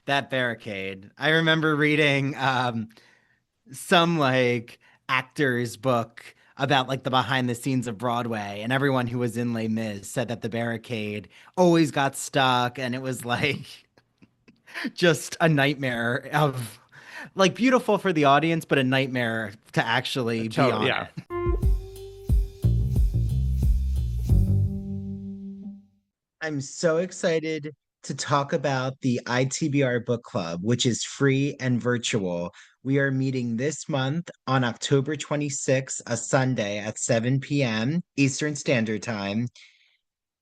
That barricade. I remember reading some like actor's book about like the behind the scenes of Broadway, and everyone who was in Les Mis said that the barricade always got stuck, and it was like just a nightmare of like beautiful for the audience, but a nightmare to actually be on Yeah. it. I'm so excited to talk about the ITBR Book Club, which is free and virtual. We are meeting this month on October 26th, a Sunday at 7 p.m. Eastern Standard Time.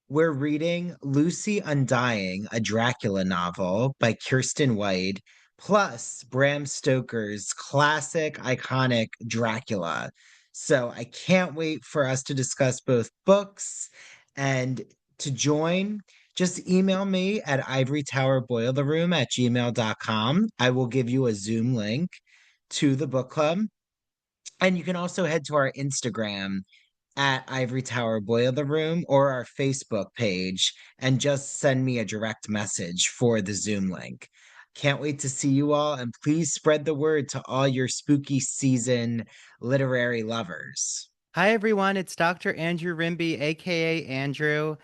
We're reading Lucy Undying, a Dracula novel by Kirsten White, plus Bram Stoker's classic, iconic Dracula. So I can't wait for us to discuss both books and to join. Just email me at ivorytowerboilerroom@gmail.com. I will give you a Zoom link to the book club. And you can also head to our Instagram at Ivory Tower Boiler Room or our Facebook page and just send me a direct message for the Zoom link. Can't wait to see you all, and please spread the word to all your spooky season literary lovers. Hi, everyone. It's Dr. Andrew Rimby, aka Andrew.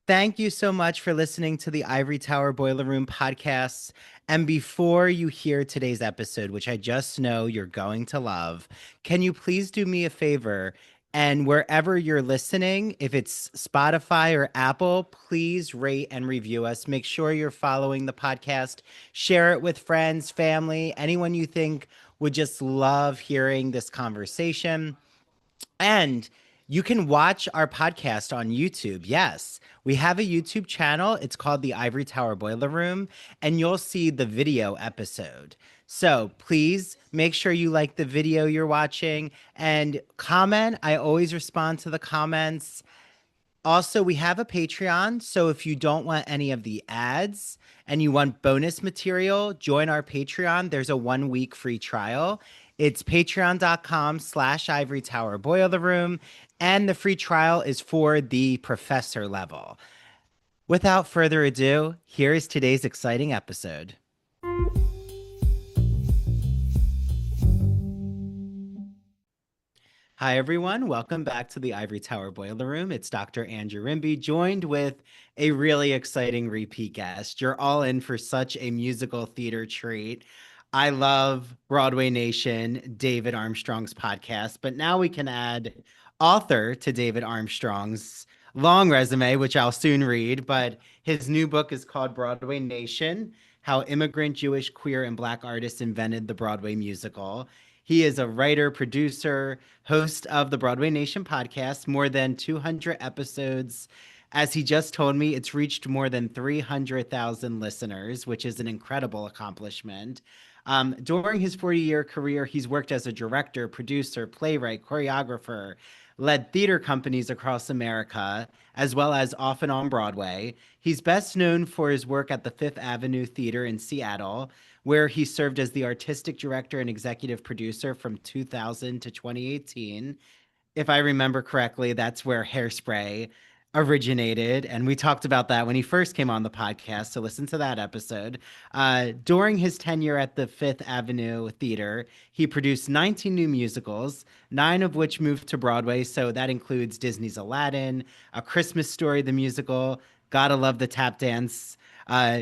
Thank you so much for listening to the Ivory Tower Boiler Room podcast. And before you hear today's episode, which I just know you're going to love, can you please do me a favor? And wherever you're listening, if it's Spotify or Apple, please rate and review us. Make sure you're following the podcast. Share it with friends, family, anyone you think would just love hearing this conversation. And you can watch our podcast on YouTube. Yes, we have a YouTube channel. It's called the Ivory Tower Boiler Room, and you'll see the video episode. So please make sure you like the video you're watching and comment. I always respond to the comments. Also, we have a Patreon. So if you don't want any of the ads and you want bonus material, join our Patreon. There's a 1 week free trial. It's patreon.com/Ivory Tower Boiler Room. And the free trial is for the professor level. Without further ado, here is today's exciting episode. Hi, everyone. Welcome back to the Ivory Tower Boiler Room. It's Dr. Andrew Rimby, joined with a really exciting repeat guest. You're all in for such a musical theater treat. I love Broadway Nation, David Armstrong's podcast, but now we can add author to David Armstrong's long resume, which I'll soon read. But his new book is called Broadway Nation: How Immigrant, Jewish, Queer, and Black Artists Invented the Broadway Musical. He is a writer, producer, host of the Broadway Nation podcast, more than 200 episodes. As he just told me, it's reached more than 300,000 listeners, which is an incredible accomplishment. During his 40-year career, he's worked as a director, producer, playwright, choreographer, led theater companies across America, as well as often on Broadway. He's best known for his work at the Fifth Avenue Theater in Seattle, where he served as the artistic director and executive producer from 2000 to 2018. If I remember correctly, that's where Hairspray originated. And we talked about that when he first came on the podcast. So listen to that episode. During his tenure at the Fifth Avenue Theater, he produced 19 new musicals, nine of which moved to Broadway. So that includes Disney's Aladdin, A Christmas Story, the musical, Gotta Love the Tap Dance.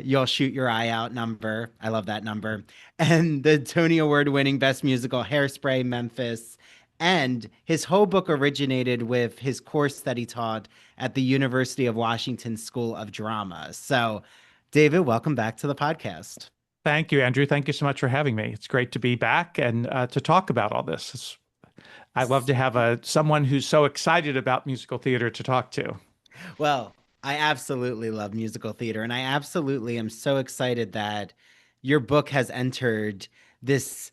You'll Shoot Your Eye Out number. I love that number. And the Tony Award winning Best Musical, Hairspray, Memphis, and his whole book originated with his course that he taught at the University of Washington School of Drama. So, David, welcome back to the podcast. Thank you, Andrew. Thank you so much for having me. It's great to be back and to talk about all this. I love to have someone who's so excited about musical theater to talk to. Well, I absolutely love musical theater, and I absolutely am so excited that your book has entered this,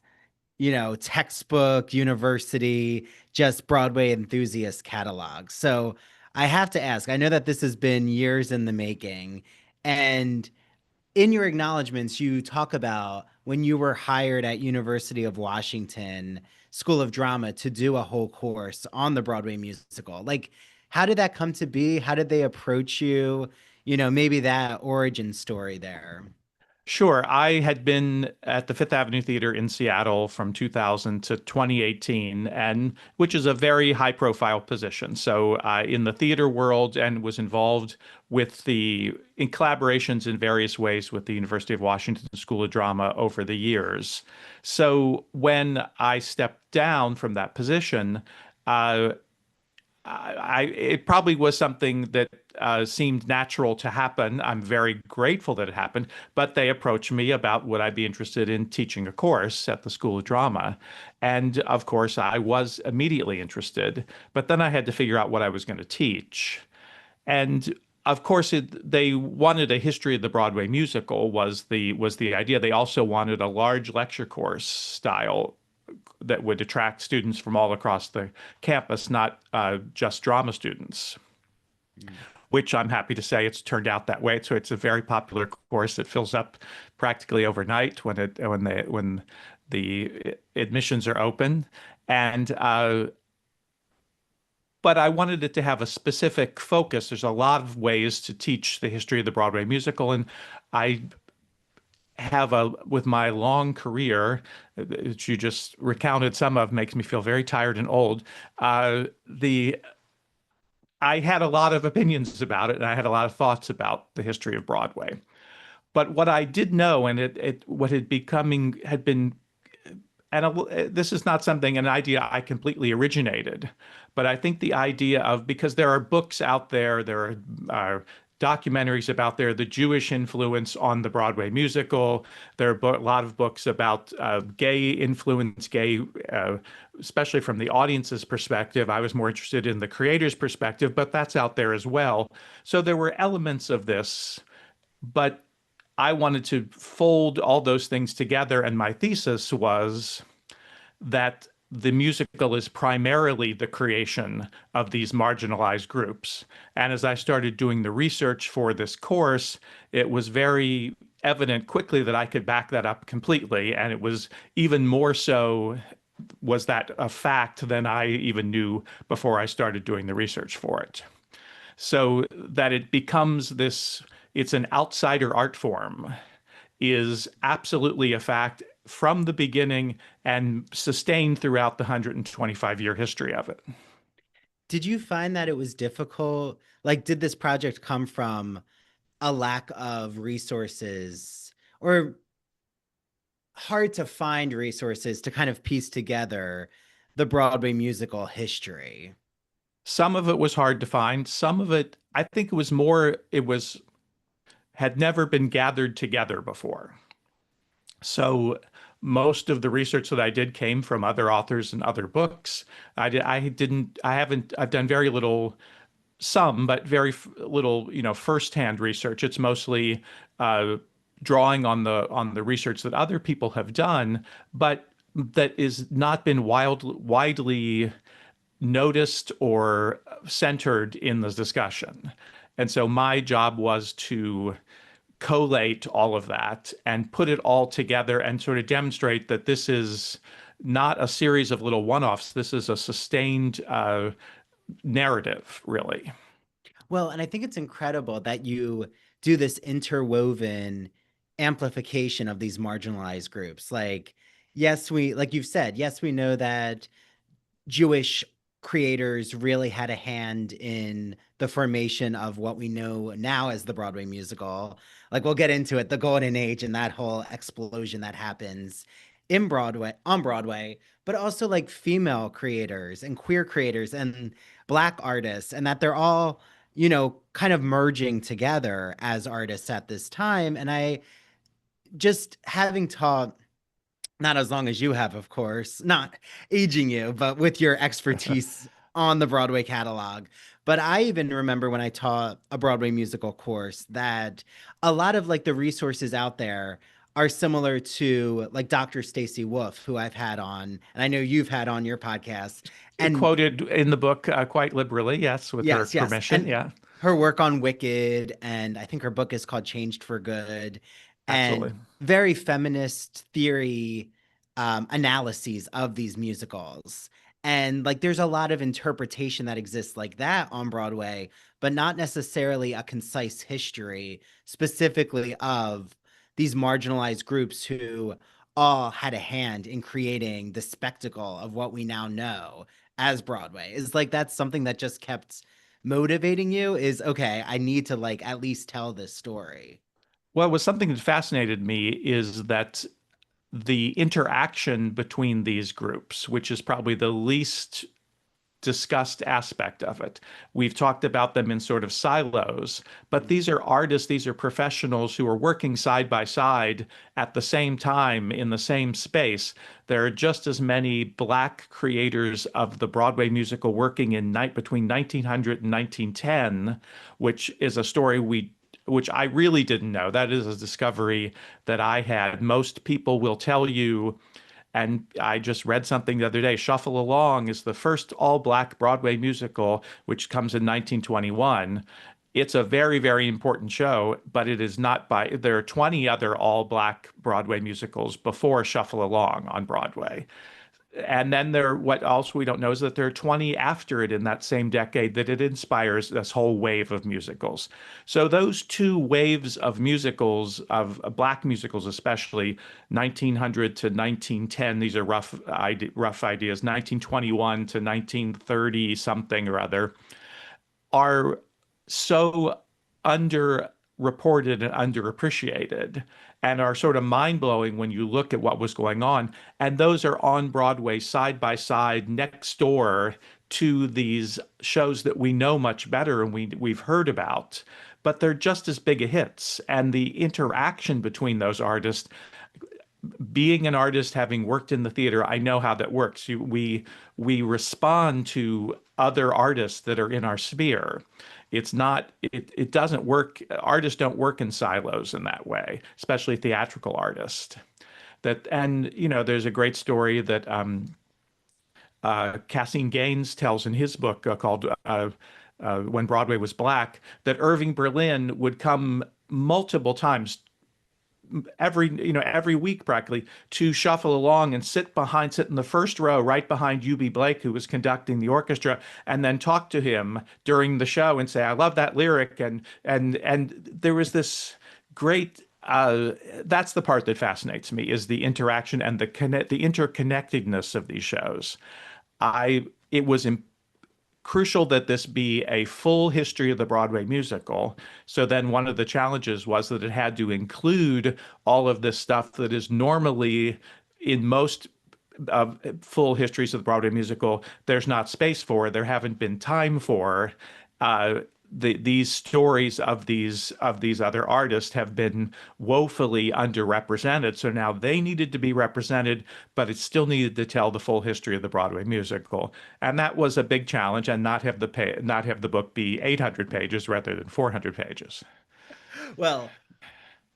textbook, university, just Broadway enthusiast catalog. So I have to ask, I know that this has been years in the making, and in your acknowledgments, you talk about when you were hired at University of Washington School of Drama to do a whole course on the Broadway musical. Like, how did that come to be? How did they approach you? Maybe that origin story there. Sure. I had been at the Fifth Avenue Theater in Seattle from 2000 to 2018, and which is a very high profile position. So, in the theater world, and was involved with in collaborations in various ways with the University of Washington School of Drama over the years. So, when I stepped down from that position, uh, it probably was something that seemed natural to happen. I'm very grateful that it happened, but they approached me about would I be interested in teaching a course at the School of Drama. And of course, I was immediately interested, but then I had to figure out what I was going to teach. And of course, they wanted a history of the Broadway musical was the idea. They also wanted a large lecture course style that would attract students from all across the campus, not just drama students, Mm. which I'm happy to say it's turned out that way. So it's a very popular course that fills up practically overnight when the admissions are open. And but I wanted it to have a specific focus. There's a lot of ways to teach the history of the Broadway musical, and I have with my long career, that you just recounted some of, makes me feel very tired and old. The I had a lot of opinions about it, and I had a lot of thoughts about the history of Broadway. But what I did know, and what had been, and this is not an idea I completely originated, but I think the idea of, because there are books out there, there are documentaries about the Jewish influence on the Broadway musical. There are a lot of books about gay influence, especially from the audience's perspective. I was more interested in the creator's perspective, but that's out there as well. So there were elements of this, but I wanted to fold all those things together, and my thesis was that the musical is primarily the creation of these marginalized groups. And as I started doing the research for this course, it was very evident quickly that I could back that up completely. And it was even more so was that a fact than I even knew before I started doing the research for it. So that it becomes it's an outsider art form is absolutely a fact from the beginning and sustained throughout the 125-year history of it. Did you find that it was difficult? Like, did this project come from a lack of resources or hard to find resources to kind of piece together the Broadway musical history? Some of it was hard to find. Some of it, I think had never been gathered together before. So most of the research that I did came from other authors and other books. I've done very little, but very little, firsthand research. It's mostly drawing on the research that other people have done, but that is not been widely noticed or centered in the discussion. And so my job was to collate all of that and put it all together and sort of demonstrate that this is not a series of little one-offs. This is a sustained narrative, really. Well, and I think it's incredible that you do this interwoven amplification of these marginalized groups. Like, yes, like you've said, yes, we know that Jewish creators really had a hand in the formation of what we know now as the Broadway musical. Like, we'll get into it, the golden age and that whole explosion that happens in Broadway, on Broadway, but also like female creators and queer creators and Black artists, and that they're all, kind of merging together as artists at this time. And I just having taught, not as long as you have, of course, not aging you, but with your expertise on the Broadway catalog. But I even remember when I taught a Broadway musical course that a lot of like the resources out there are similar to like Dr. Stacey Wolf, who I've had on, and I know you've had on your podcast. And Quoted in the book quite liberally, yes, with her yes, yes. permission. And Yeah, her work on Wicked, and I think her book is called Changed for Good, absolutely. and very feminist theory analyses of these musicals. And like there's a lot of interpretation that exists like that on Broadway, but not necessarily a concise history specifically of these marginalized groups who all had a hand in creating the spectacle of what we now know as Broadway. Is like that's something that just kept motivating you is okay, I need to like at least tell this story. Well, it was something that fascinated me is that the interaction between these groups, which is probably the least discussed aspect of it. We've talked about them in sort of silos, but these are artists, these are professionals who are working side by side at the same time in the same space. There are just as many Black creators of the Broadway musical working in night between 1900 and 1910, which is a story which I really didn't know. That is a discovery that I had. Most people will tell you, and I just read something the other day. Shuffle Along is the first all-black Broadway musical, which comes in 1921. It's a very, very important show, but it is not by, there are 20 other all-black Broadway musicals before Shuffle Along on Broadway. And then what also we don't know is that there are 20 after it in that same decade that it inspires this whole wave of musicals. So those two waves of musicals, of Black musicals especially, 1900 to 1910, these are rough ideas, 1921 to 1930 something or other, are so underreported and underappreciated and are sort of mind-blowing when you look at what was going on. And those are on Broadway side by side next door to these shows that we know much better and we've heard about, but they're just as big a hits. And the interaction between those artists, being an artist, having worked in the theater, I know how that works. We respond to other artists that are in our sphere. It's not, it doesn't work. Artists don't work in silos in that way, especially theatrical artists. And there's a great story that Cassine Gaines tells in his book called When Broadway Was Black, that Irving Berlin would come multiple times every week practically to Shuffle Along and sit in the first row right behind UB Blake, who was conducting the orchestra, and then talk to him during the show and say, I love that lyric. And there was this great that's the part that fascinates me, is the interaction and the interconnectedness of these shows. It was crucial that this be a full history of the Broadway musical. So then one of the challenges was that it had to include all of this stuff that is normally in most full histories of the Broadway musical, there's not space for, there haven't been time for. These stories of these other artists have been woefully underrepresented. So now they needed to be represented, but it still needed to tell the full history of the Broadway musical. And that was a big challenge, and not have the book be 800 pages rather than 400 pages. Well,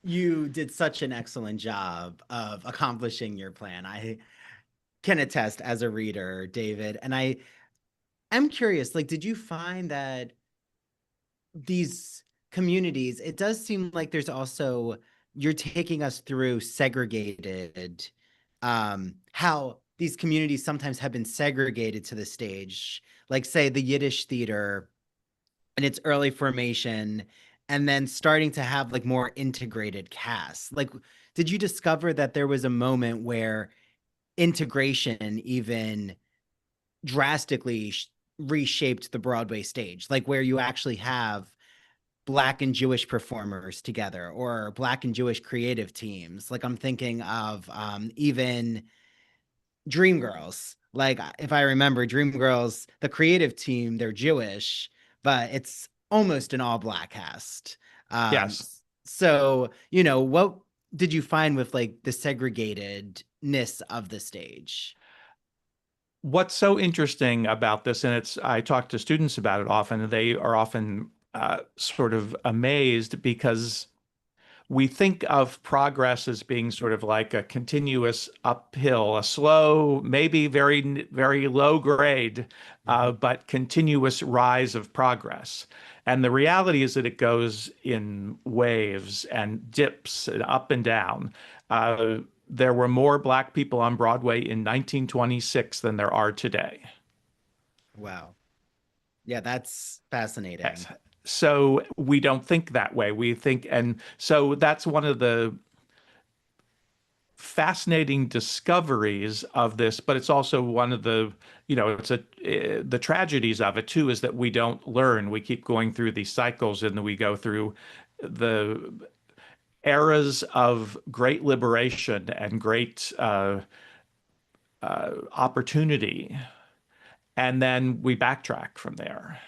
you did such an excellent job of accomplishing your plan. I can attest as a reader, David. And I am curious, like, did you find that these communities, it does seem like there's also, you're taking us through segregated, how these communities sometimes have been segregated to the stage, like say the Yiddish theater in its early formation, and then starting to have like more integrated casts. Like, did you discover that there was a moment where integration even drastically reshaped the Broadway stage, like where you actually have Black and Jewish performers together or Black and Jewish creative teams? Like I'm thinking of even Dreamgirls. Like if I remember Dreamgirls, the creative team, they're Jewish, but it's almost an all Black cast. Um, Yes. so, what did you find with like the segregatedness of the stage? What's so interesting about this, and I talk to students about it often, and they are often sort of amazed because we think of progress as being sort of like a continuous uphill, a slow, maybe very, very low grade, Mhm. but continuous rise of progress. And the reality is that it goes in waves and dips and up and down. There were more Black people on Broadway in 1926 than there are today. Wow. Yeah, that's Yes. fascinating. So we don't think that way. We think, and so that's one of the fascinating discoveries of this, but it's also one of the, the tragedies of it too, is that we don't learn. We keep going through these cycles, and then we go through the eras of great liberation and great opportunity, and then we backtrack from there.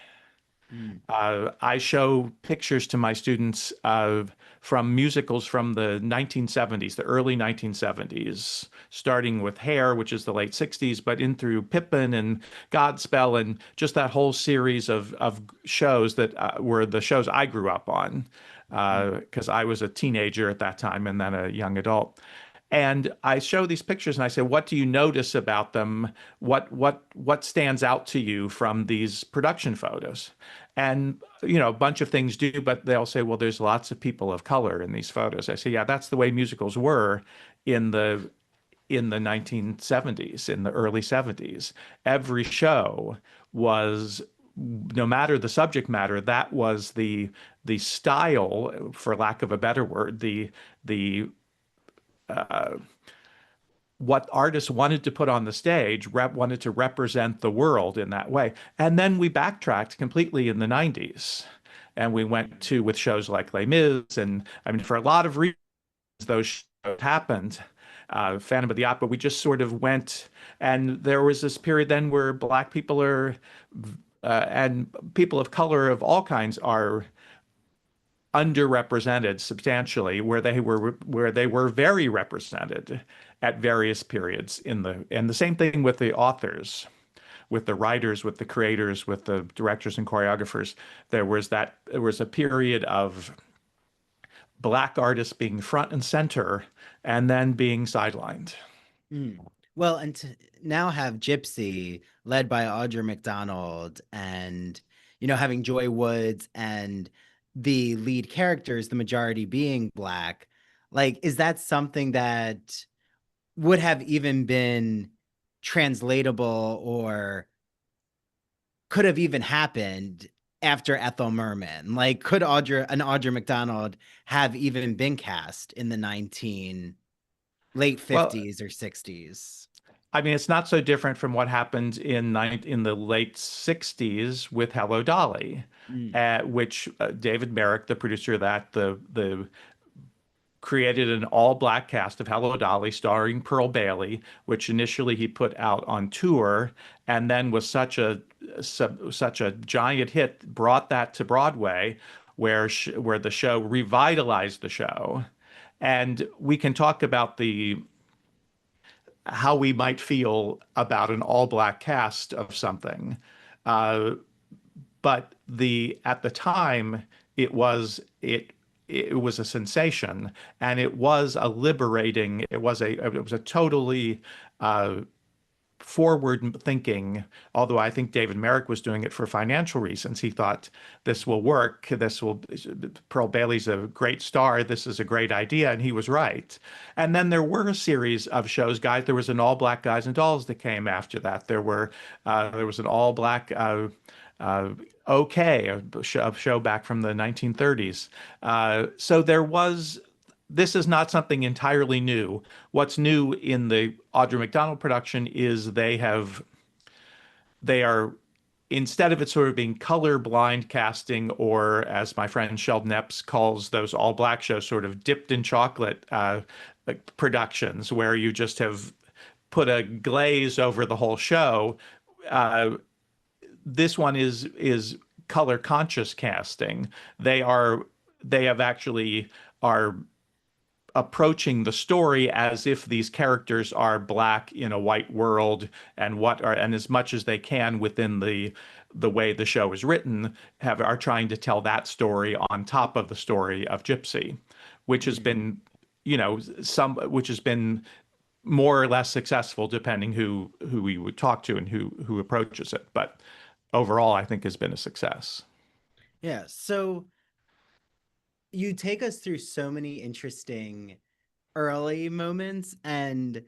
Mm. I show pictures to my students from musicals from the 1970s, the early 1970s, starting with Hair, which is the late 60s, but in through Pippin and Godspell, and just that whole series of shows that were the shows I grew up on, Mm. because I was a teenager at that time and then a young adult. And I show these pictures and I say, what do you notice about them? What stands out to you from these production photos? And a bunch of things do, but they'll say, well, there's lots of people of color in these photos. I say, yeah, that's the way musicals were in the 1970s, in the early 70s. Every show was, no matter the subject matter, that was the style, for lack of a better word, the what artists wanted to put on the stage, wanted to represent the world in that way. And then we backtracked completely in the 90s. And we went to with shows like Les Mis. And I mean, for a lot of reasons, those shows happened. Phantom of the Opera, we just sort of went. And there was this period then where Black people and people of color of all kinds are underrepresented substantially, where they were very represented at various periods and the same thing with the authors, with the writers, with the creators, with the directors and choreographers. There was a period of Black artists being front and center and then being sidelined. Mm. Well, and to now have Gypsy led by Audra McDonald and, having Joy Woods and the lead characters, the majority being Black, like, is that something that would have even been translatable or could have even happened after Ethel Merman? Like, could Audra McDonald have even been cast in the late Well, 50s or 60s? I mean, it's not so different from what happened in the late 60s with Hello Dolly, Mm. which David Merrick, the producer of that, the created an all-black cast of Hello Dolly starring Pearl Bailey, which initially he put out on tour, and then was such a giant hit, brought that to Broadway, where the show revitalized the show. And we can talk about the how we might feel about an all-black cast of something. Uh, but the at the time it was a sensation, and it was a liberating. It was a totally forward thinking, although I think David Merrick was doing it for financial reasons. He thought this will work. Pearl Bailey's a great star. This is a great idea. And he was right. And then there were a series of shows, guys. There was an all black Guys and Dolls that came after that. There was an all black, uh, OK, a show back from the 1930s. So this is not something entirely new. What's new in the Audra McDonald production is they are, instead of it sort of being color blind casting, or as my friend Sheldon Epps calls those all black shows, sort of dipped in chocolate like productions where you just have put a glaze over the whole show. Uh, this one is color conscious casting. They have actually are approaching the story as if these characters are black in a white world, and as much as they can within the way the show is written, are trying to tell that story on top of the story of Gypsy, which has Mm. been, which has been more or less successful depending who we would talk to and who approaches it. But overall, I think has been a success. Yeah. So you take us through so many interesting early moments. And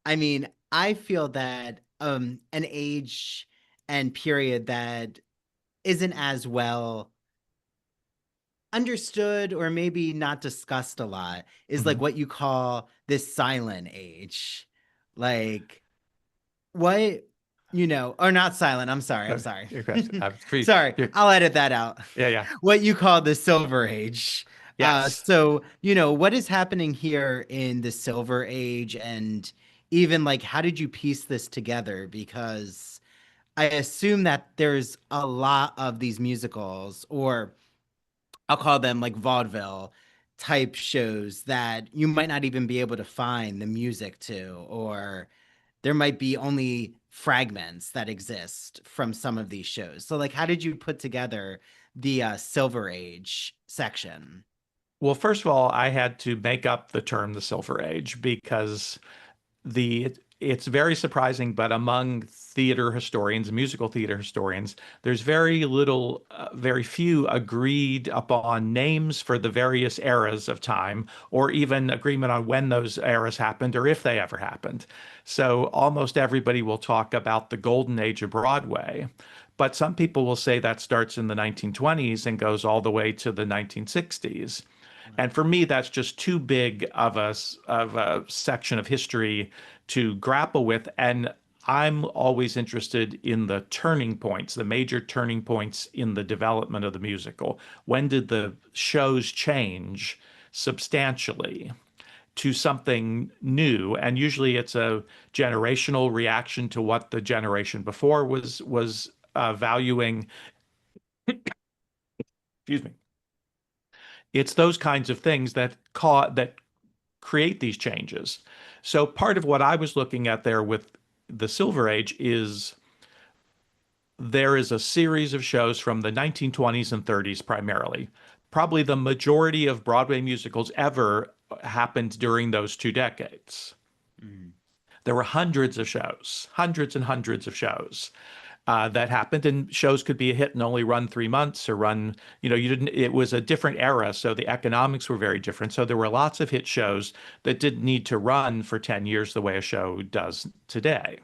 I mean, I feel that an age and period that isn't as well understood or maybe not discussed a lot is like Mhm. what you call this silent age. Like what, or not silent. I'm sorry. I'm sorry. You're correct. Sorry. I'll edit that out. Yeah, yeah. What you call the Silver Age. Yes. So, what is happening here in the Silver Age, and even like how did you piece this together? Because I assume that there's a lot of these musicals, or I'll call them like vaudeville type shows that you might not even be able to find the music to, or there might be only fragments that exist from some of these shows. So, like, how did you put together the Silver Age section? Well, first of all, I had to make up the term the Silver Age because it's very surprising, but among theater historians, musical theater historians, there's very little, very few agreed upon names for the various eras of time, or even agreement on when those eras happened or if they ever happened. So almost everybody will talk about the golden age of Broadway. But some people will say that starts in the 1920s and goes all the way to the 1960s. And for me, that's just too big of a section of history to grapple with. And I'm always interested in the turning points, the major turning points in the development of the musical. When did the shows change substantially to something new? And usually it's a generational reaction to what the generation before was valuing. Excuse me. It's those kinds of things that create these changes. So part of what I was looking at there with the Silver Age is there is a series of shows from the 1920s and 30s primarily. Probably the majority of Broadway musicals ever happened during those two decades. Mm. There were hundreds of shows, hundreds and hundreds of shows that happened, and shows could be a hit and only run 3 months or run, you didn't, it was a different era. So the economics were very different. So there were lots of hit shows that didn't need to run for 10 years the way a show does today,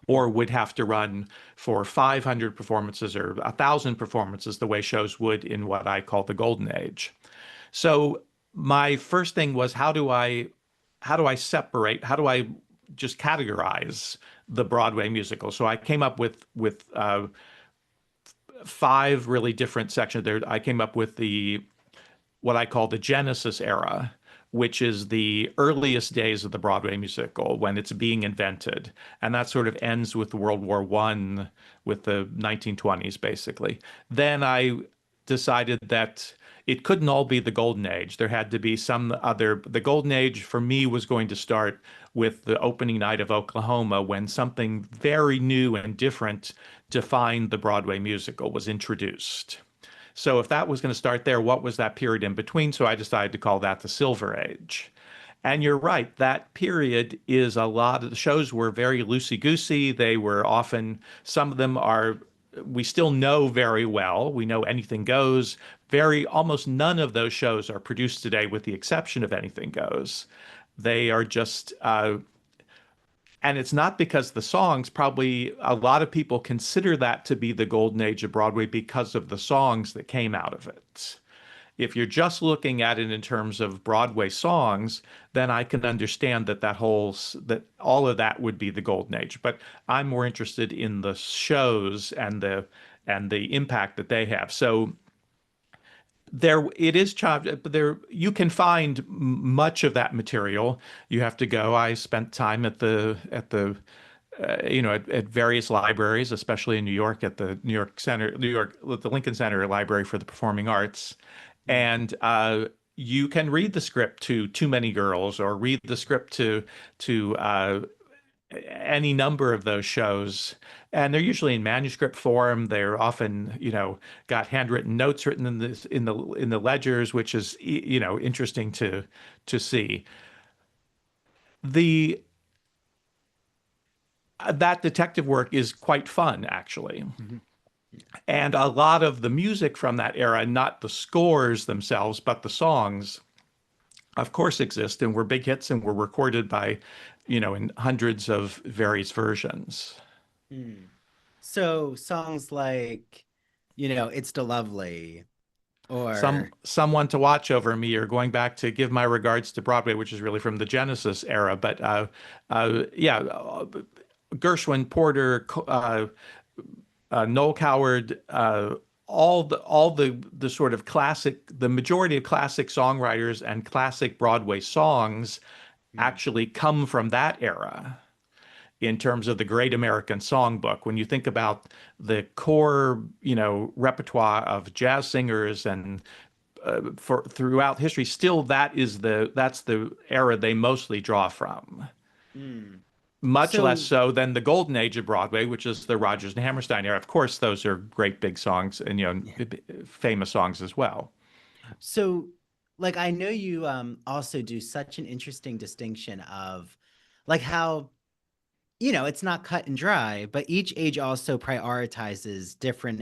or would have to run for 500 performances or 1,000 performances the way shows would in what I call the golden age. So my first thing was how do I separate, how do I just categorize the Broadway musical? So I came up with five really different sections there. I came up with the what I call the Genesis era, which is the earliest days of the Broadway musical when it's being invented. And that sort of ends with World War I, with the 1920s, basically. Then I decided that it couldn't all be the Golden Age. There had to be some other. The Golden Age for me was going to start with the opening night of Oklahoma, when something very new and different defined the Broadway musical, was introduced. So if that was going to start there, what was that period in between? So I decided to call that the Silver Age. And you're right, that period is a lot of the shows were very loosey-goosey. They were often, some of them are, we still know very well. We know Anything Goes. Almost none of those shows are produced today, with the exception of Anything Goes. They are just, and it's not because the songs, probably a lot of people consider that to be the golden age of Broadway because of the songs that came out of it. If you're just looking at it in terms of Broadway songs, then I can understand that all of that would be the golden age. But I'm more interested in the shows and the impact that they have. So there it is chopped, but there you can find much of that material. You have to go. I spent time at various libraries, especially in New York, at the the Lincoln Center Library for the Performing Arts, Mm. and you can read the script to Too Many Girls, or read the script to any number of those shows, and they're usually in manuscript form. They're often, got handwritten notes written in the ledgers, which is, interesting to see. The That detective work is quite fun, actually. Mhm. And a lot of the music from that era, not the scores themselves, but the songs, of course, exist and were big hits and were recorded by, in hundreds of various versions. Mm. So songs like, It's the Lovely, Or Someone to watch over me, or going back to give my regards to Broadway, which is really from the Genesis era. But yeah, Gershwin, Porter, Noel Coward, all the sort of classic, the majority of classic songwriters and classic Broadway songs mm, actually come from that era in terms of the Great American Songbook. When you think about the core, repertoire of jazz singers and for throughout history, still that's the era they mostly draw from. mm. Much less So so than the golden age of Broadway, which is the Rodgers and Hammerstein era. Of course, those are great big songs and yeah. famous songs as well. So like I know you also do such an interesting distinction of like how it's not cut and dry, but each age also prioritizes different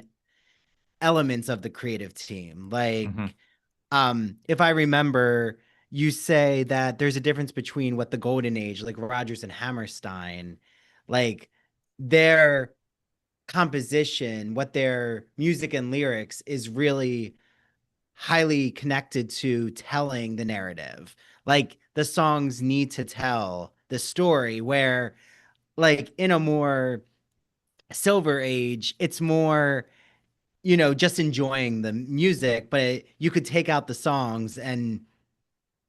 elements of the creative team. Hmm. Like, if I remember, you say that there's a difference between what the golden age, like Rodgers and Hammerstein, like their composition, what their music and lyrics is really highly connected to telling the narrative. Like the songs need to tell the story, where like in a more silver age, it's more, just enjoying the music, but you could take out the songs and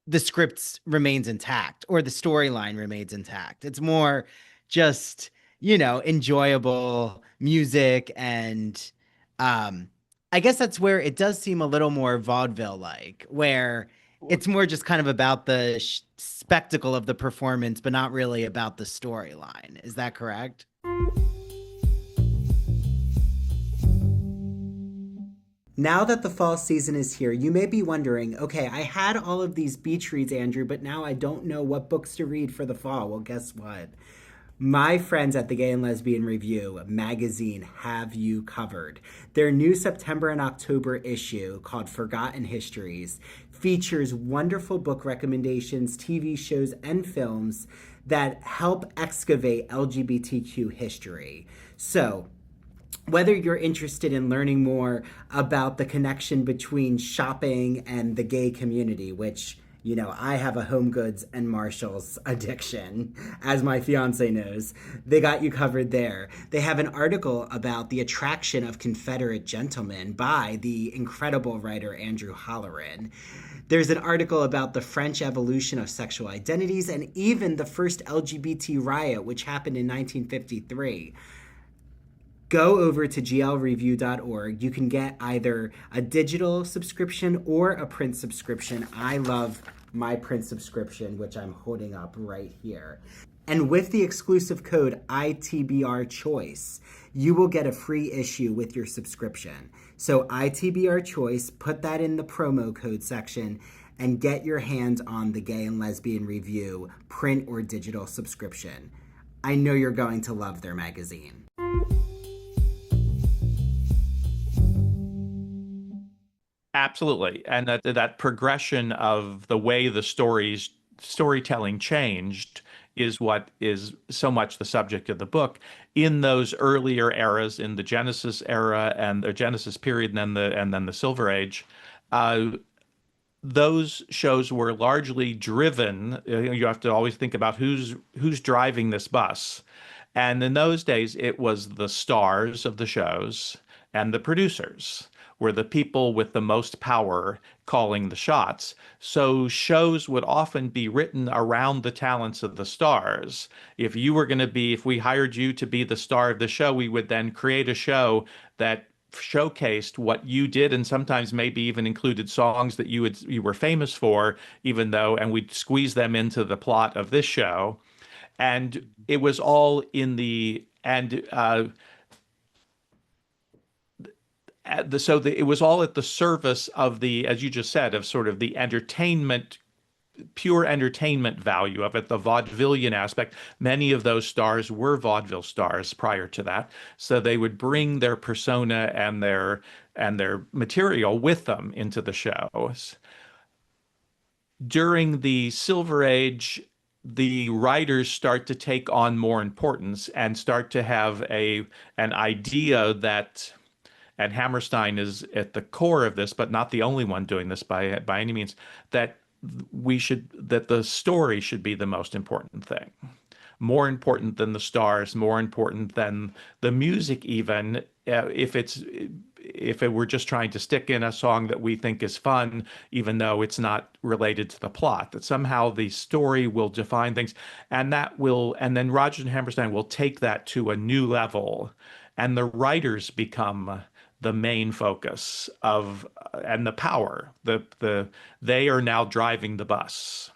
the script remains intact or the storyline remains intact. It's more just, enjoyable music. And I guess that's where it does seem a little more vaudeville like, where it's more just kind of about the spectacle of the performance, but not really about the storyline. Is that correct? Now that the fall season is here, you may be wondering, okay, I had all of these beach reads, Andrew, but now I don't know what books to read for the fall. Well, guess what? My friends at the Gay and Lesbian Review magazine have you covered. Their new September and October issue, called Forgotten Histories, features wonderful book recommendations, TV shows, and films that help excavate LGBTQ history. So, whether you're interested in learning more about the connection between shopping and the gay community, which, I have a Home Goods and Marshalls addiction, as my fiance knows, they got you covered there. They have an article about the attraction of Confederate gentlemen by the incredible writer Andrew Holleran. There's an article about the French evolution of sexual identities and even the first LGBT riot, which happened in 1953. Go over to glreview.org. You can get either a digital subscription or a print subscription. I love my print subscription, which I'm holding up right here. And with the exclusive code ITBR Choice, you will get a free issue with your subscription. So ITBR Choice, put that in the promo code section and get your hands on the Gay and Lesbian Review print or digital subscription. I know you're going to love their magazine. Absolutely. And that progression of the way the storytelling changed is what is so much the subject of the book. In those earlier eras, in the Genesis era and the Genesis period, and then the Silver Age, uh, those shows were largely driven. You have to always think about who's driving this bus. And in those days, it was the stars of the shows and the producers were the people with the most power calling the shots. So shows would often be written around the talents of the stars. If we hired you to be the star of the show, we would then create a show that showcased what you did, and sometimes maybe even included songs that you were famous for, and we'd squeeze them into the plot of this show. And it was all in the and it was all at the service of the, as you just said, of sort of the entertainment, pure entertainment value of it, the vaudevillian aspect. Many of those stars were vaudeville stars prior to that, so they would bring their persona and their material with them into the shows. During the Silver Age, the writers start to take on more importance and start to have an idea that and Hammerstein is at the core of this, but not the only one doing this by any means, that that the story should be the most important thing, more important than the stars, more important than the music even, if it were just trying to stick in a song that we think is fun, even though it's not related to the plot, that somehow the story will define things, and then Rodgers and Hammerstein will take that to a new level, and the writers become the main focus of, and the power, they are now driving the bus.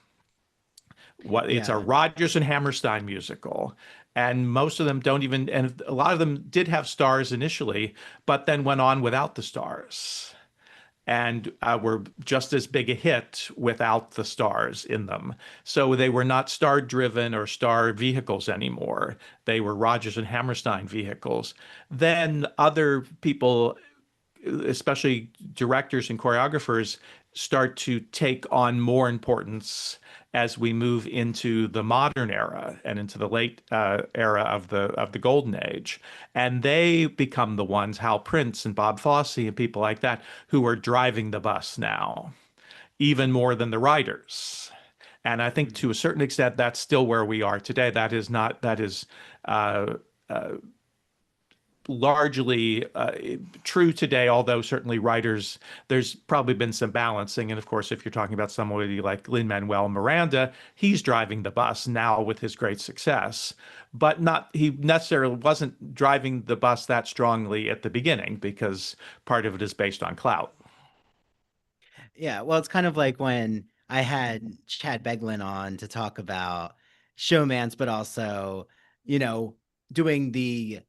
It's a Yeah. Rodgers and Hammerstein musical. And most of them don't even, and a lot of them did have stars initially, but then went on without the stars and were just as big a hit without the stars in them. So they were not star driven or star vehicles anymore. They were Rodgers and Hammerstein vehicles. Then other people, especially directors and choreographers, start to take on more importance as we move into the modern era and into the late era of the golden age, and they become the ones, Hal Prince and Bob Fosse and people like that, who are driving the bus now, even more than the writers. And I think to a certain extent, that's still where we are today. That is uh, largely true today, although certainly writers, there's probably been some balancing. And of course, if you're talking about somebody like Lin-Manuel Miranda, he's driving the bus now with his great success, but he necessarily wasn't driving the bus that strongly at the beginning because part of it is based on clout. Yeah, well, it's kind of like when I had Chad Beglin on to talk about showmance, but also, you know, doing the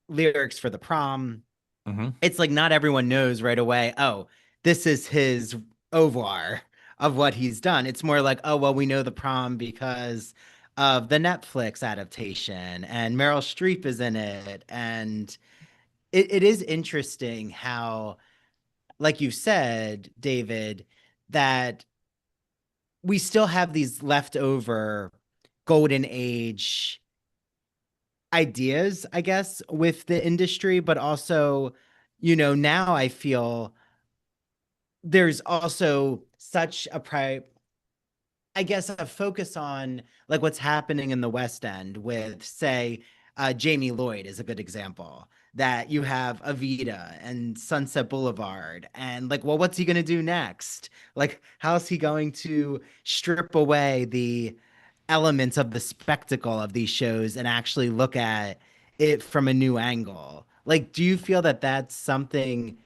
lyrics for the prom. Hmm. It's like not everyone knows right away, oh, this is his oeuvre of what he's done. It's more like, oh, well, we know the prom because of the Netflix adaptation and Meryl Streep is in it. And it is interesting how, like you said, David, that we still have these leftover golden age ideas, I guess, with the industry, but also, now I feel there's also such I guess, a focus on like what's happening in the West End with, say, Jamie Lloyd is a good example. That you have Avita and Sunset Boulevard, and like, well, what's he going to do next? Like, how's he going to strip away the elements of the spectacle of these shows and actually look at it from a new angle? Like, do you feel that that's something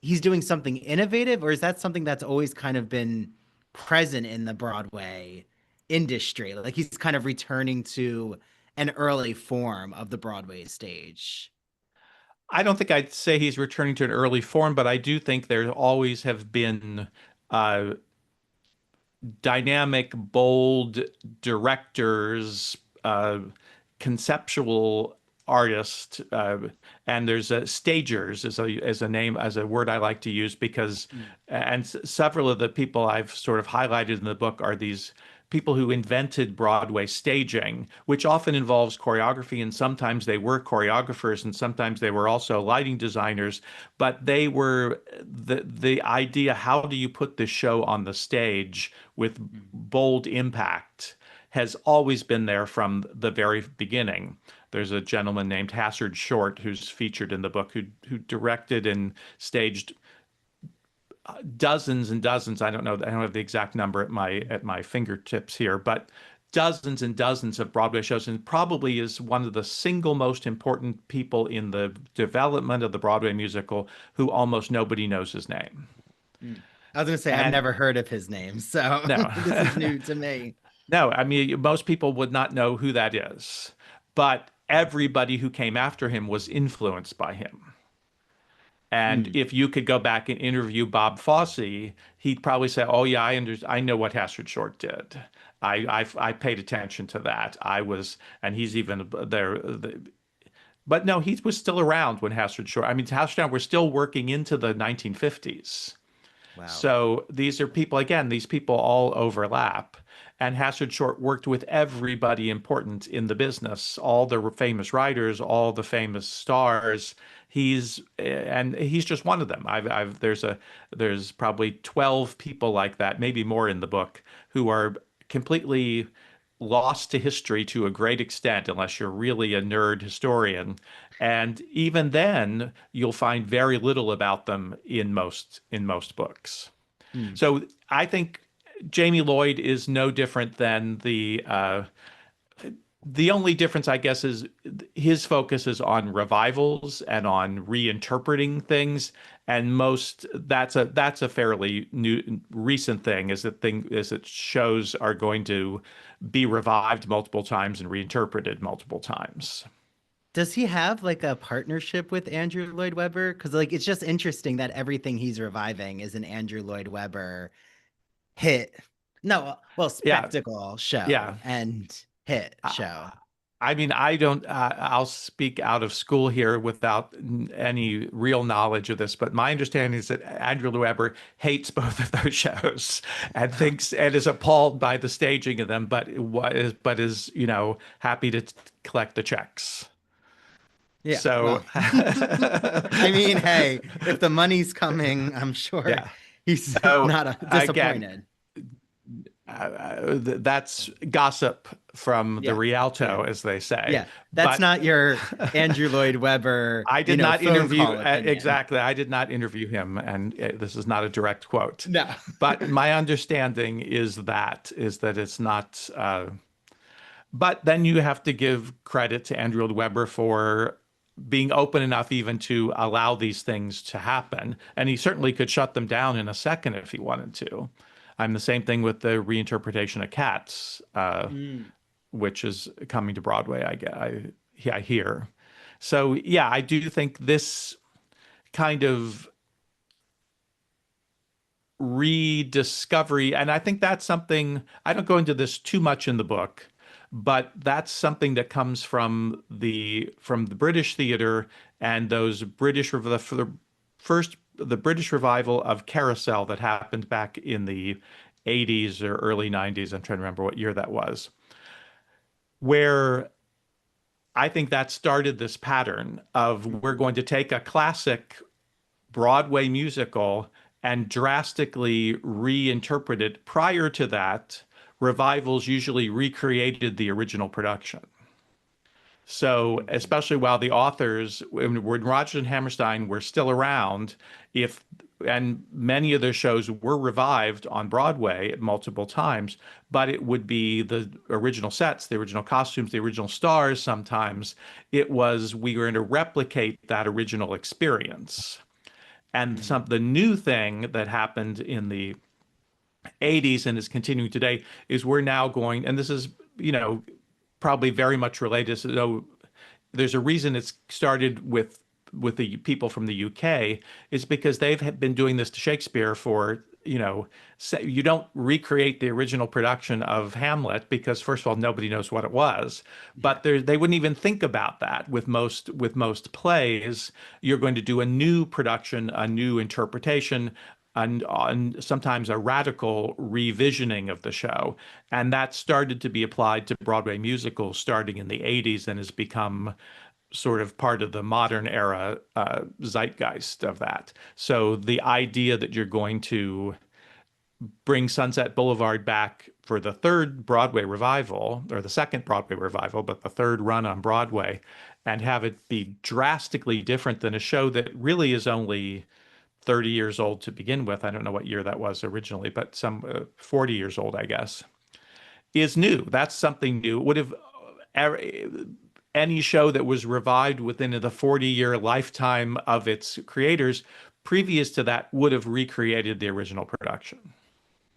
he's doing something innovative, or is that something that's always kind of been present in the Broadway industry? Like he's kind of returning to an early form of the Broadway stage. I don't think I'd say he's returning to an early form, but I do think there always have been uh, dynamic, bold directors, conceptual artists, and there's stagers as a name, as a word I like to use because, Mm, and several of the people I've sort of highlighted in the book are these people who invented Broadway staging, which often involves choreography, and sometimes they were choreographers, and sometimes they were also lighting designers. But they were the idea: how do you put this show on the stage with mm, bold impact? Has always been there from the very beginning. There's a gentleman named Hassard Short who's featured in the book who directed and staged dozens and dozens. I don't have the exact number at my fingertips here, but dozens and dozens of Broadway shows, and probably is one of the single most important people in the development of the Broadway musical who almost nobody knows his name. mm. I was gonna say I've And never heard of his name, so no, this is new to me. no, I mean, most people would not know who that is, but everybody who came after him was influenced by him. And Mm, if you could go back and interview Bob Fosse, he'd probably say, "Oh yeah, I know what Hassard Short did. I paid attention to that. I was, and he's even there." But no, he was still around when Hassard Short. I mean, Hassard Short were still working into the 1950s. wow. So these are people, again, these people all overlap. And Hassard Short worked with everybody important in the business, all the famous writers, all the famous stars. He's just one of them. There's probably 12 people like that, maybe more in the book, who are completely lost to history to a great extent, unless you're really a nerd historian. And even then, you'll find very little about them in most books. Mm. So I think Jamie Lloyd is no different than the only difference, I guess, is his focus is on revivals and on reinterpreting things, and that's a fairly new recent thing. Is that shows are going to be revived multiple times and reinterpreted multiple times. Does he have like a partnership with Andrew Lloyd Webber? Because like it's just interesting that everything he's reviving is an Andrew Lloyd Webber hit. No, well, Yeah, spectacle show yeah. and hit I, show. I mean, I don't. I'll speak out of school here without any real knowledge of this, but my understanding is that Andrew Weber hates both of those shows and thinks and is appalled by the staging of them, but is happy to collect the checks. Yeah, So, well, I mean, hey, if the money's coming, I'm sure yeah. he's So not again, disappointed. that's gossip from the Yeah, yeah, Rialto, as they say. yeah. That's But not your Andrew Lloyd Webber, I did not phone interview call opinion. exactly. I did not interview him, and this is not a direct quote. No. But my understanding is that it's not. But then you have to give credit to Andrew Lloyd Webber for being open enough even to allow these things to happen, and he certainly could shut them down in a second if he wanted to. I'm the same thing with the reinterpretation of Cats, Mm. which is coming to Broadway. I hear. So yeah, I do think this kind of rediscovery, and I think that's something I don't go into this too much in the book, but that's something that comes from the British theater and those British for the first the British revival of Carousel that happened back in the 80s or early 90s. I'm trying to remember what year that was, where I think that started this pattern of we're going to take a classic Broadway musical and drastically reinterpret it. Prior to that, revivals usually recreated the original production. So, Mhm. especially while the authors, when Rodgers and Hammerstein were still around, if and many of their shows were revived on Broadway multiple times, but it would be the original sets, the original costumes, the original stars sometimes. It was we were going to replicate that original experience. And Mhm. the new thing that happened in the 80s and is continuing today is we're now going, and this is, probably very much related. So there's a reason it's started with the people from the UK is because they've been doing this to Shakespeare for, you don't recreate the original production of Hamlet because first of all nobody knows what it was, Yeah. but they wouldn't even think about that with most plays. You're going to do a new production, a new interpretation, and sometimes a radical revisioning of the show. And that started to be applied to Broadway musicals starting in the 80s and has become sort of part of the modern era zeitgeist of that. So the idea that you're going to bring Sunset Boulevard back for the third Broadway revival, or the second Broadway revival, but the third run on Broadway, and have it be drastically different than a show that really is only 30 years old to begin with. I don't know what year that was originally, but some 40 years old, I guess, is new. That's something new. Would have er, any show that was revived within the 40-year lifetime of its creators previous to that would have recreated the original production.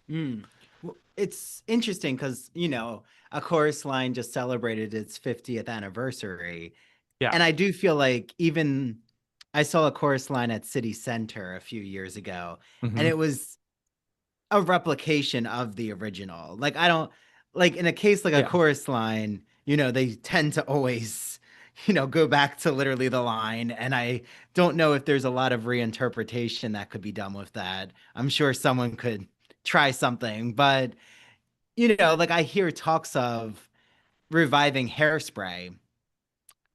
Mm. Well, it's interesting because, A Chorus Line just celebrated its 50th anniversary. Yeah. And I do feel like even I saw A Chorus Line at City Center a few years ago, and Hmm. it was a replication of the original. Like, I don't like in a case like A Yeah. Chorus Line, they tend to always, go back to literally the line. And I don't know if there's a lot of reinterpretation that could be done with that. I'm sure someone could try something, but like I hear talks of reviving Hairspray,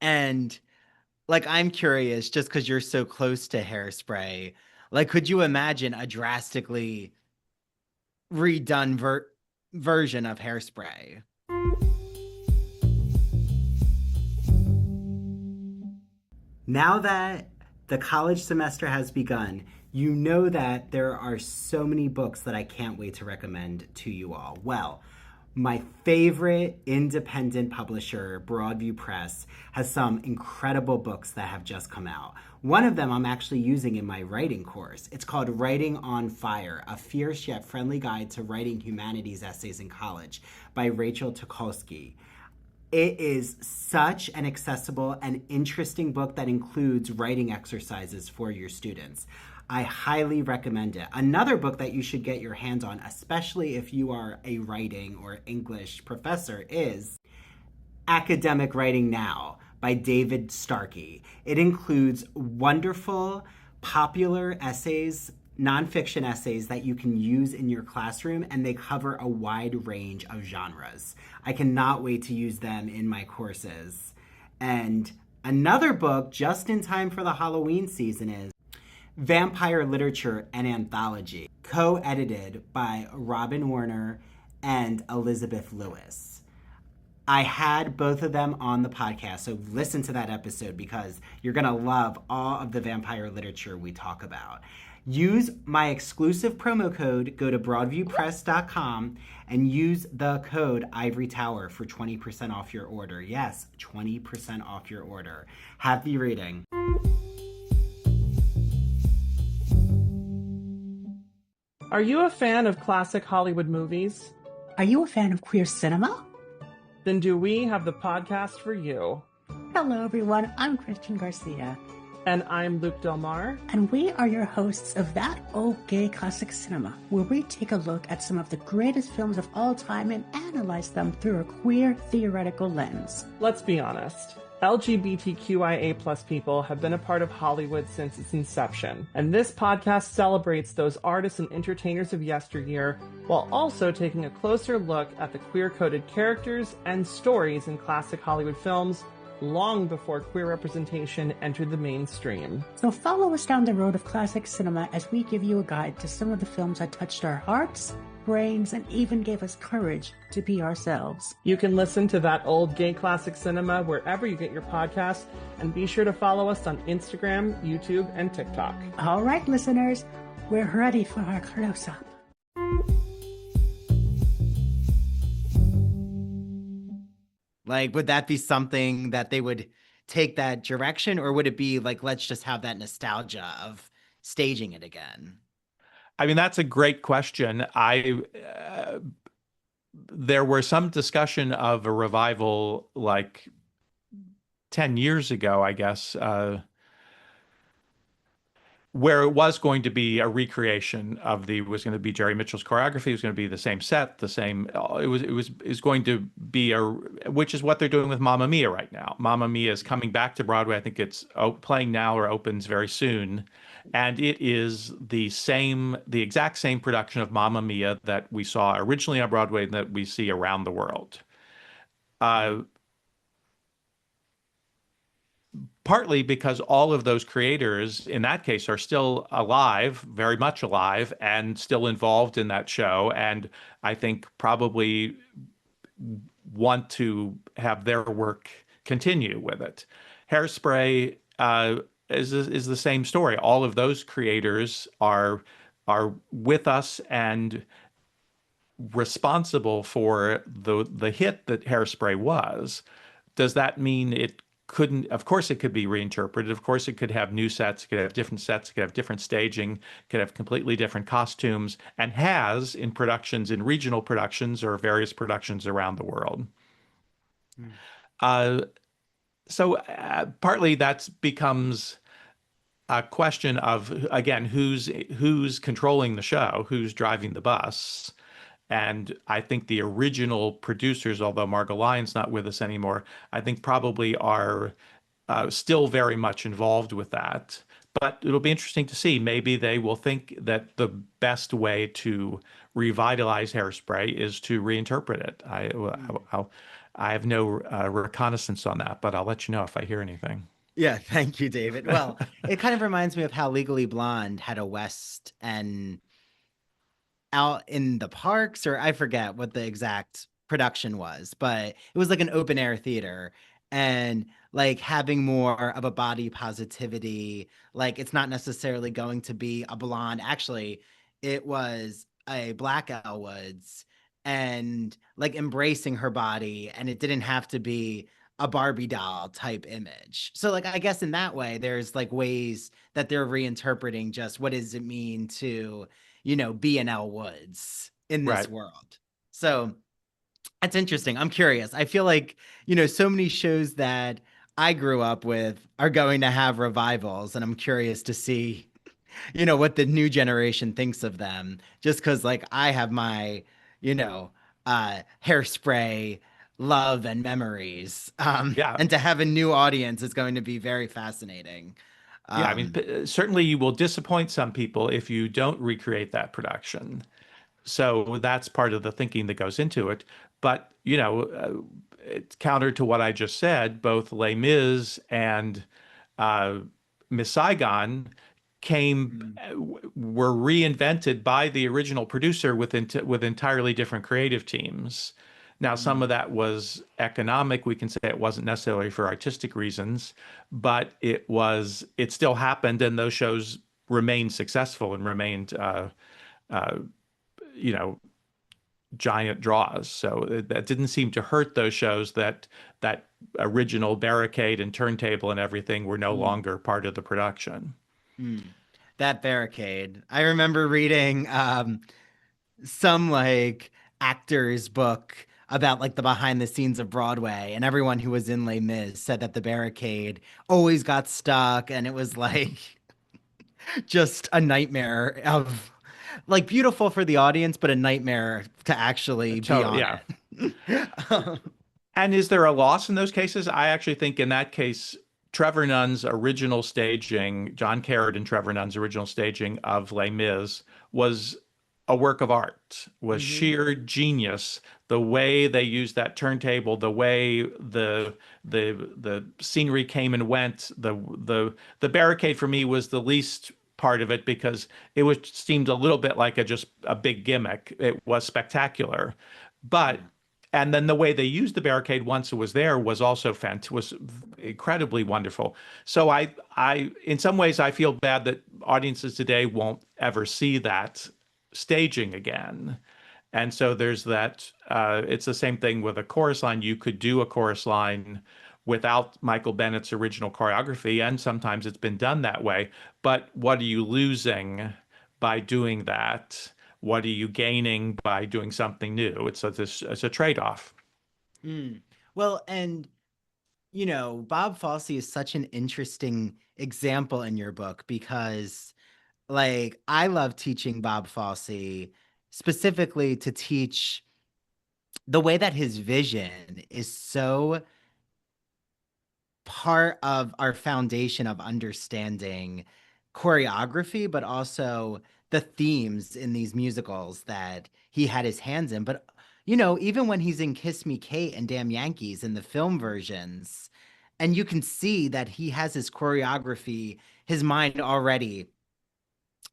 and like I'm curious, just because you're so close to Hairspray, like could you imagine a drastically redone version of Hairspray? Now that the college semester has begun, you know that there are so many books that I can't wait to recommend to you all. Well, my favorite independent publisher, Broadview Press, has some incredible books that have just come out. One of them I'm actually using in my writing course. It's called Writing on Fire, a fierce yet friendly guide to writing humanities essays in college by Rachel Tukolsky. It is such an accessible and interesting book that includes writing exercises for your students. I highly recommend it. Another book that you should get your hands on, especially if you are a writing or English professor, is Academic Writing Now by David Starkey. It includes wonderful, popular essays, nonfiction essays that you can use in your classroom, and they cover a wide range of genres. I cannot wait to use them in my courses. And another book just in time for the Halloween season is Vampire Literature and Anthology, co-edited by Robin Warner and Elizabeth Lewis. I had both of them on the podcast, so listen to that episode because you're going to love all of the vampire literature we talk about. Use my exclusive promo code, go to broadviewpress.com and use the code Ivory Tower for 20% off your order. Yes, 20% off your order. Happy reading. Are you a fan of classic Hollywood movies? Are you a fan of queer cinema? Then do we have the podcast for you. Hello, everyone. I'm Christian Garcia. And I'm Luke Del Mar. And we are your hosts of That Old Gay Classic Cinema, where we take a look at some of the greatest films of all time and analyze them through a queer theoretical lens. Let's be honest. LGBTQIA plus people have been a part of Hollywood since its inception, and this podcast celebrates those artists and entertainers of yesteryear while also taking a closer look at the queer-coded characters and stories in classic Hollywood films long before queer representation entered the mainstream. So follow us down the road of classic cinema as we give you a guide to some of the films that touched our hearts, brains, and even gave us courage to be ourselves. You can listen to That Old Gay Classic Cinema wherever you get your podcasts, and be sure to follow us on Instagram, YouTube, and TikTok. All right, listeners, we're ready for our close-up. Like, would that be something that they would take that direction, or would it be like, let's just have that nostalgia of staging it again? I mean, that's a great question. There were some discussion of a revival like 10 years ago, I guess, where it was going to be a recreation of was going to be Jerry Mitchell's choreography. It was going to be the same set, the same. It was going to be which is what they're doing with Mamma Mia right now. Mamma Mia is coming back to Broadway. I think it's playing now or opens very soon, and it is the exact same production of Mamma Mia that we saw originally on Broadway and that we see around the world. Partly because all of those creators in that case are still alive, very much alive, and still involved in that show, and I think probably want to have their work continue with it. Hairspray is the same story. All of those creators are with us and responsible for the hit that Hairspray was. Does that mean it couldn't? Of course it could be reinterpreted. Of course it could have new sets, it could have different sets, it could have different staging, it could have completely different costumes, and has in productions, in regional productions or various productions around the world. So partly that becomes a question of, again, who's controlling the show, who's driving the bus. And I think the original producers, although Margot Lyon's not with us anymore, I think probably are still very much involved with that. But it'll be interesting to see. Maybe they will think that the best way to revitalize Hairspray is to reinterpret it. I have no reconnaissance on that, but I'll let you know if I hear anything. Yeah, thank you, David. Well, it kind of reminds me of how Legally Blonde had a West End out in the parks, or I forget what the exact production was, but it was like an open air theater, and like having more of a body positivity. Like it's not necessarily going to be a blonde. Actually, it was a black Elle Woods, and like embracing her body, and it didn't have to be a Barbie doll type image. So like I guess in that way there's like ways that they're reinterpreting just what does it mean to, be an Elle Woods in this Right. world. So that's interesting. I'm curious. I feel like, so many shows that I grew up with are going to have revivals, and I'm curious to see, what the new generation thinks of them. Just because, like, I have my, you know, Hairspray love and memories. Yeah. And to have a new audience is going to be very fascinating. Yeah. I mean, Um, certainly you will disappoint some people if you don't recreate that production. So that's part of the thinking that goes into it. But, it's counter to what I just said. Both Les Mis and uh, Miss Saigon mm, were reinvented by the original producer with entirely different creative teams. Now, some mm, of that was economic. We can say it wasn't necessarily for artistic reasons, but it still happened, and those shows remained successful and remained, uh, you know, giant draws. So that didn't seem to hurt those shows that original barricade and turntable and everything were no mm, longer part of the production. mm. That barricade. I remember reading some like actor's book about like the behind the scenes of Broadway, and everyone who was in Les Mis said that the barricade always got stuck, and it was like just a nightmare of like beautiful for the audience, but a nightmare to actually be on Yeah. it. And is there a loss in those cases? I actually think in that case, Trevor Nunn's original staging, John Carrot and Trevor Nunn's original staging of Les Mis was a work of art, was Mhm. sheer genius. The way they used that turntable, the way the scenery came and went, the barricade for me was the least part of it because seemed a little bit like just a big gimmick. It was spectacular, but Yeah. and then the way they used the barricade once it was there was also was incredibly wonderful. So in some ways, I feel bad that audiences today won't ever see that staging again. And so there's that. It's the same thing with a chorus line. You could do a chorus line without Michael Bennett's original choreography, and sometimes it's been done that way. But what are you losing by doing that? What are you gaining by doing something new? It's a trade-off. Mm. Well, and Bob Fosse is such an interesting example in your book because like I love teaching Bob Fosse specifically to teach the way that his vision is so part of our foundation of understanding choreography, but also the themes in these musicals that he had his hands in. But, even when he's in Kiss Me Kate and Damn Yankees in the film versions, and you can see that he has his choreography, his mind already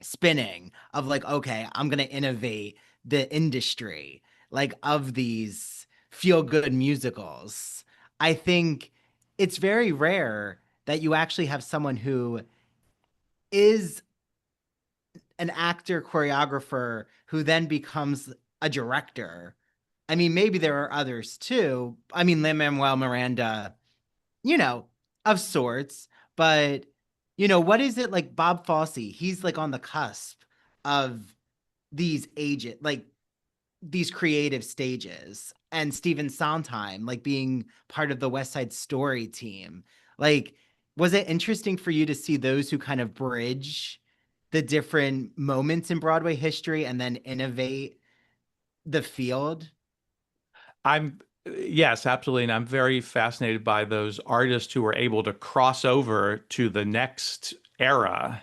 spinning of like, okay, I'm going to innovate the industry like of these feel good musicals. I think it's very rare that you actually have someone who is an actor choreographer who then becomes a director. I mean, maybe there are others too. I mean, Lin-Manuel Miranda, you know, of sorts, but what is it like Bob Fosse? He's like on the cusp of like these creative stages, and Stephen Sondheim like being part of the West Side Story team. Like, was it interesting for you to see those who kind of bridge the different moments in Broadway history and then innovate the field? Yes, absolutely. And I'm very fascinated by those artists who are able to cross over to the next era,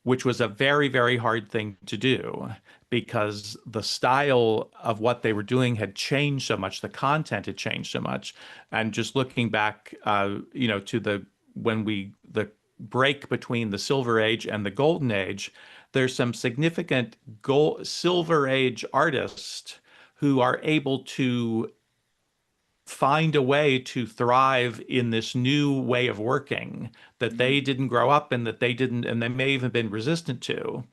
which was a very, very hard thing to do because the style of what they were doing had changed so much, the content had changed so much. And just looking back, to the break between the Silver Age and the Golden Age, there's some significant Silver Age artists who are able to find a way to thrive in this new way of working that they didn't grow up in, that they didn't, and they may even been resistant to,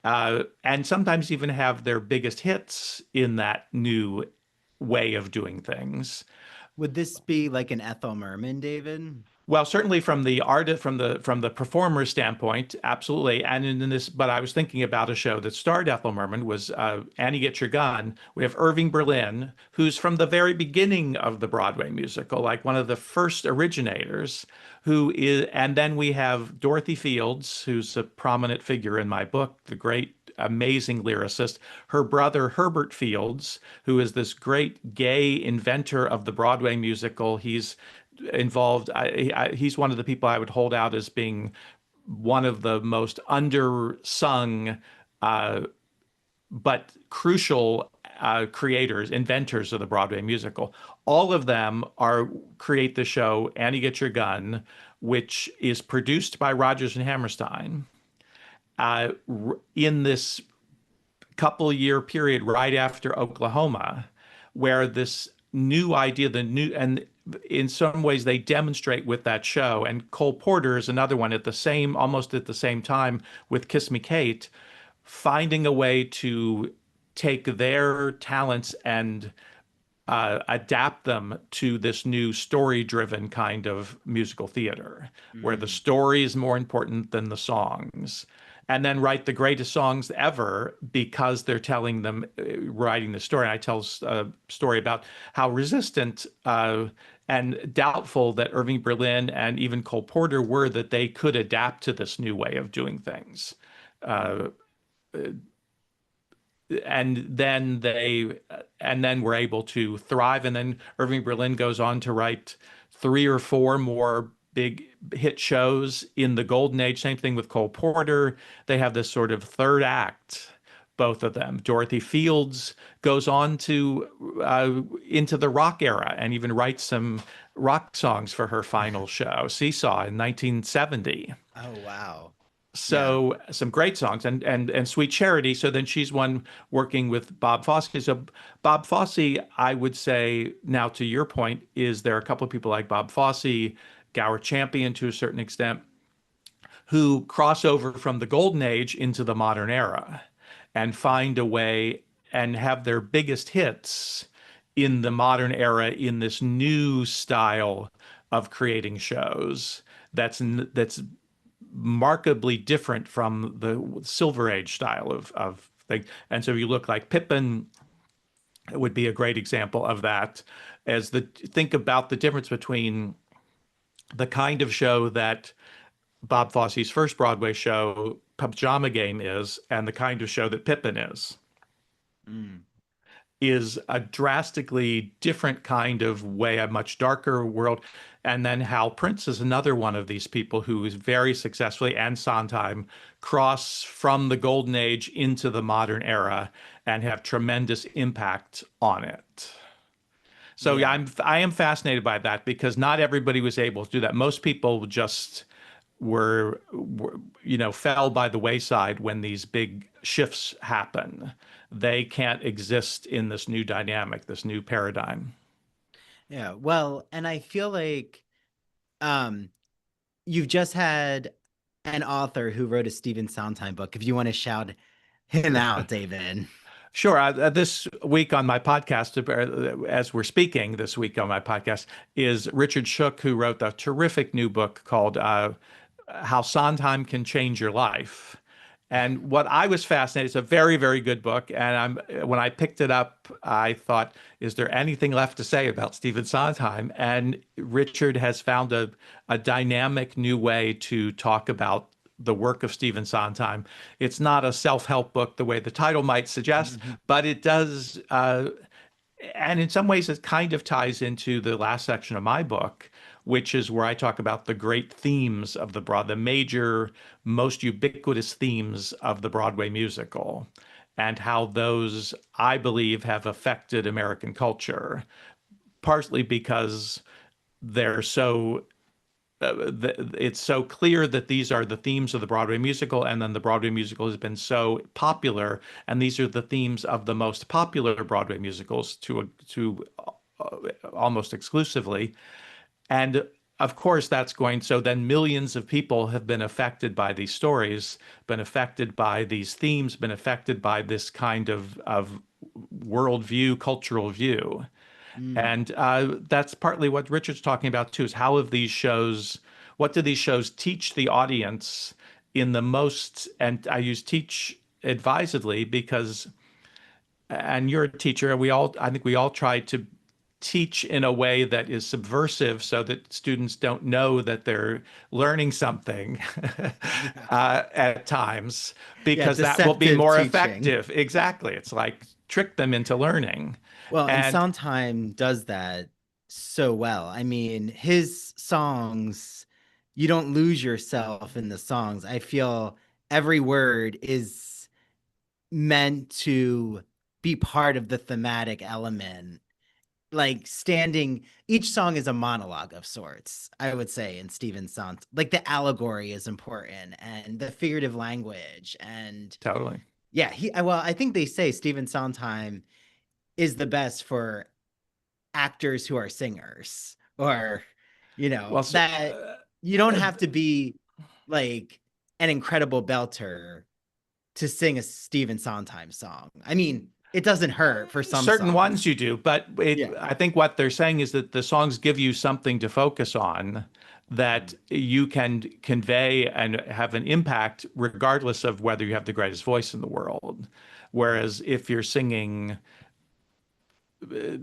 and sometimes even have their biggest hits in that new way of doing things. Would this be like an Ethel Merman, David? Well, certainly from the artist, from the performer standpoint, absolutely. And in this, but I was thinking about a show that starred Ethel Merman was Annie Get Your Gun. We have Irving Berlin, who's from the very beginning of the Broadway musical, like one of the first originators, and then we have Dorothy Fields, who's a prominent figure in my book, the great, amazing lyricist. Her brother, Herbert Fields, who is this great gay inventor of the Broadway musical. He's involved. He's one of the people I would hold out as being one of the most undersung but crucial inventors of the Broadway musical. All of them create the show Annie Get Your Gun, which is produced by Rodgers and Hammerstein in this couple-year period right after Oklahoma, where this new idea, and in some ways they demonstrate with that show. And Cole Porter is another one almost at the same time with Kiss Me Kate, finding a way to take their talents and adapt them to this new story-driven kind of musical theater, where the story is more important than the songs. And then write the greatest songs ever because they're telling them, writing the story. I tell a story about how resistant and doubtful that Irving Berlin and even Cole Porter were that they could adapt to this new way of doing things. And then were able to thrive. And then Irving Berlin goes on to write 3 or 4 more big hit shows in the Golden Age. Same thing with Cole Porter. They have this sort of third act, both of them. Dorothy Fields goes on to into the rock era and even writes some rock songs for her final show, Seesaw, in 1970. Oh, wow. So some great songs and Sweet Charity. So then she's one working with Bob Fosse. So Bob Fosse, I would say, now to your point, is there are a couple of people like Bob Fosse, Gower Champion to a certain extent, who cross over from the Golden Age into the modern era and find a way and have their biggest hits in the modern era in this new style of creating shows that's markedly different from the Silver Age style of thing. And so you look like Pippin would be a great example of that. Think about the difference between the kind of show that Bob Fosse's first Broadway show, Pajama Game, is, and the kind of show that Pippin is a drastically different kind of way, a much darker world. And then Hal Prince is another one of these people who is very successfully, and Sondheim, cross from the Golden Age into the modern era and have tremendous impact on it. So I am fascinated by that because not everybody was able to do that. Most people just were fell by the wayside when these big shifts happen. They can't exist in this new dynamic, this new paradigm. Yeah, well, and I feel like you've just had an author who wrote a Stephen Sondheim book. If you want to shout him out, David. Sure. This week on my podcast, as we're speaking this week on my podcast, is Richard Shook, who wrote a terrific new book called How Sondheim Can Change Your Life. And what I was fascinated, it's a very, very good book. And when I picked it up, I thought, is there anything left to say about Stephen Sondheim? And Richard has found a dynamic new way to talk about the work of Stephen Sondheim. It's not a self-help book the way the title might suggest, but it does and in some ways, it kind of ties into the last section of my book, which is where I talk about the great themes of the major, most ubiquitous themes of the Broadway musical, and how those, I believe, have affected American culture, partly because they're so it's so clear that these are the themes of the Broadway musical, and then the Broadway musical has been so popular, and these are the themes of the most popular Broadway musicals to almost exclusively. And of course, so then millions of people have been affected by these stories, been affected by these themes, been affected by this kind of worldview, cultural view. Mm. And that's partly what Richard's talking about too, is what do these shows teach the audience in the most, and I use teach advisedly because, and you're a teacher, and I think we all try to teach in a way that is subversive so that students don't know that they're learning something Yeah. at times, Yeah, because that will be deceptive more teaching. effective. Exactly. It's like trick them into learning. Well, and And Sondheim does that so well. I mean, his songs, you don't lose yourself in the songs. I feel every word is meant to be part of the thematic element. Like each song is a monologue of sorts, I would say, in Stephen Sondheim. Like the allegory is important and the figurative language. And totally. yeah, well, I think they say Stephen Sondheim is the best for actors who are singers, or Well, so, that you don't uh, have to be like an incredible belter to sing a Stephen Sondheim song. I mean, it doesn't hurt for some certain ones songs. you do, but Yeah. I think what they're saying is that the songs give you something to focus on that you can convey and have an impact regardless of whether you have the greatest voice in the world. Whereas if you're singing,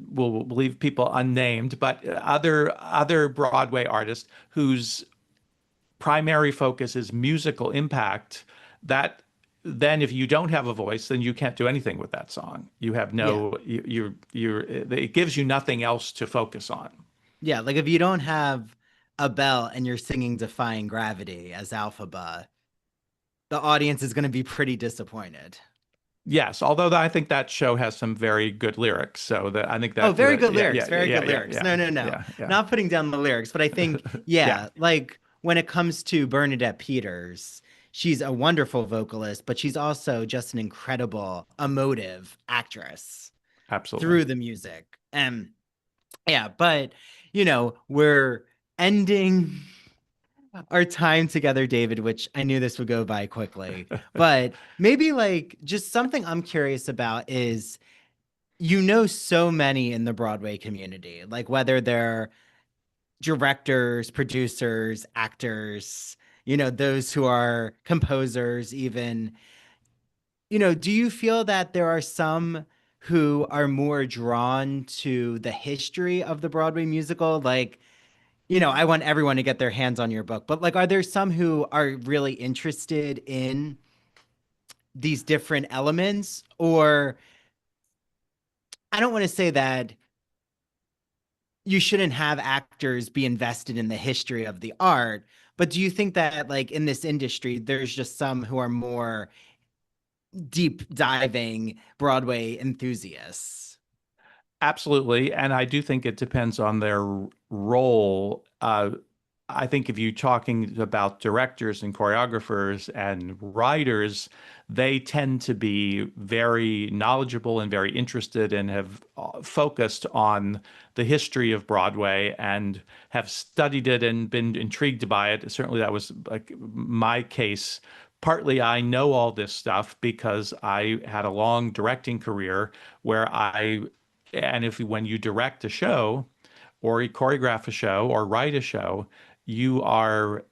we'll leave people unnamed, but other Broadway artists whose primary focus is musical impact, that then if you don't have a voice, then you can't do anything with that song. You have Yeah. no, it gives you nothing else to focus on. Yeah, like if you don't have a bell and you're singing Defying Gravity as Alphaba, the audience is going to be pretty disappointed. Yes, although I think that show has some very good lyrics. So that I think Oh, that, very good yeah, lyrics. yeah, Very yeah, good yeah, lyrics. yeah, No, no, no. yeah, yeah, Not putting down the lyrics, but I think, yeah. yeah, like when it comes to Bernadette Peters, she's a wonderful vocalist, but she's also just an incredible emotive actress Absolutely. through the music. And yeah, but we're ending our time together, David, which I knew this would go by quickly. But maybe like just something I'm curious about is so many in the Broadway community, like whether they're directors, producers, actors, those who are composers, even, do you feel that there are some who are more drawn to the history of the Broadway musical? Like, I want everyone to get their hands on your book, but like, are there some who are really interested in these different elements? Or I don't want to say that you shouldn't have actors be invested in the history of the art, but do you think that like in this industry, there's just some who are more deep diving Broadway enthusiasts? Absolutely. And I do think it depends on their role. I think if you're talking about directors and choreographers and writers, they tend to be very knowledgeable and very interested and have focused on the history of Broadway and have studied it and been intrigued by it. Certainly, that was like my case. Partly, I know all this stuff because I had a long directing career where if when you direct a show or you choreograph a show or write a show, you are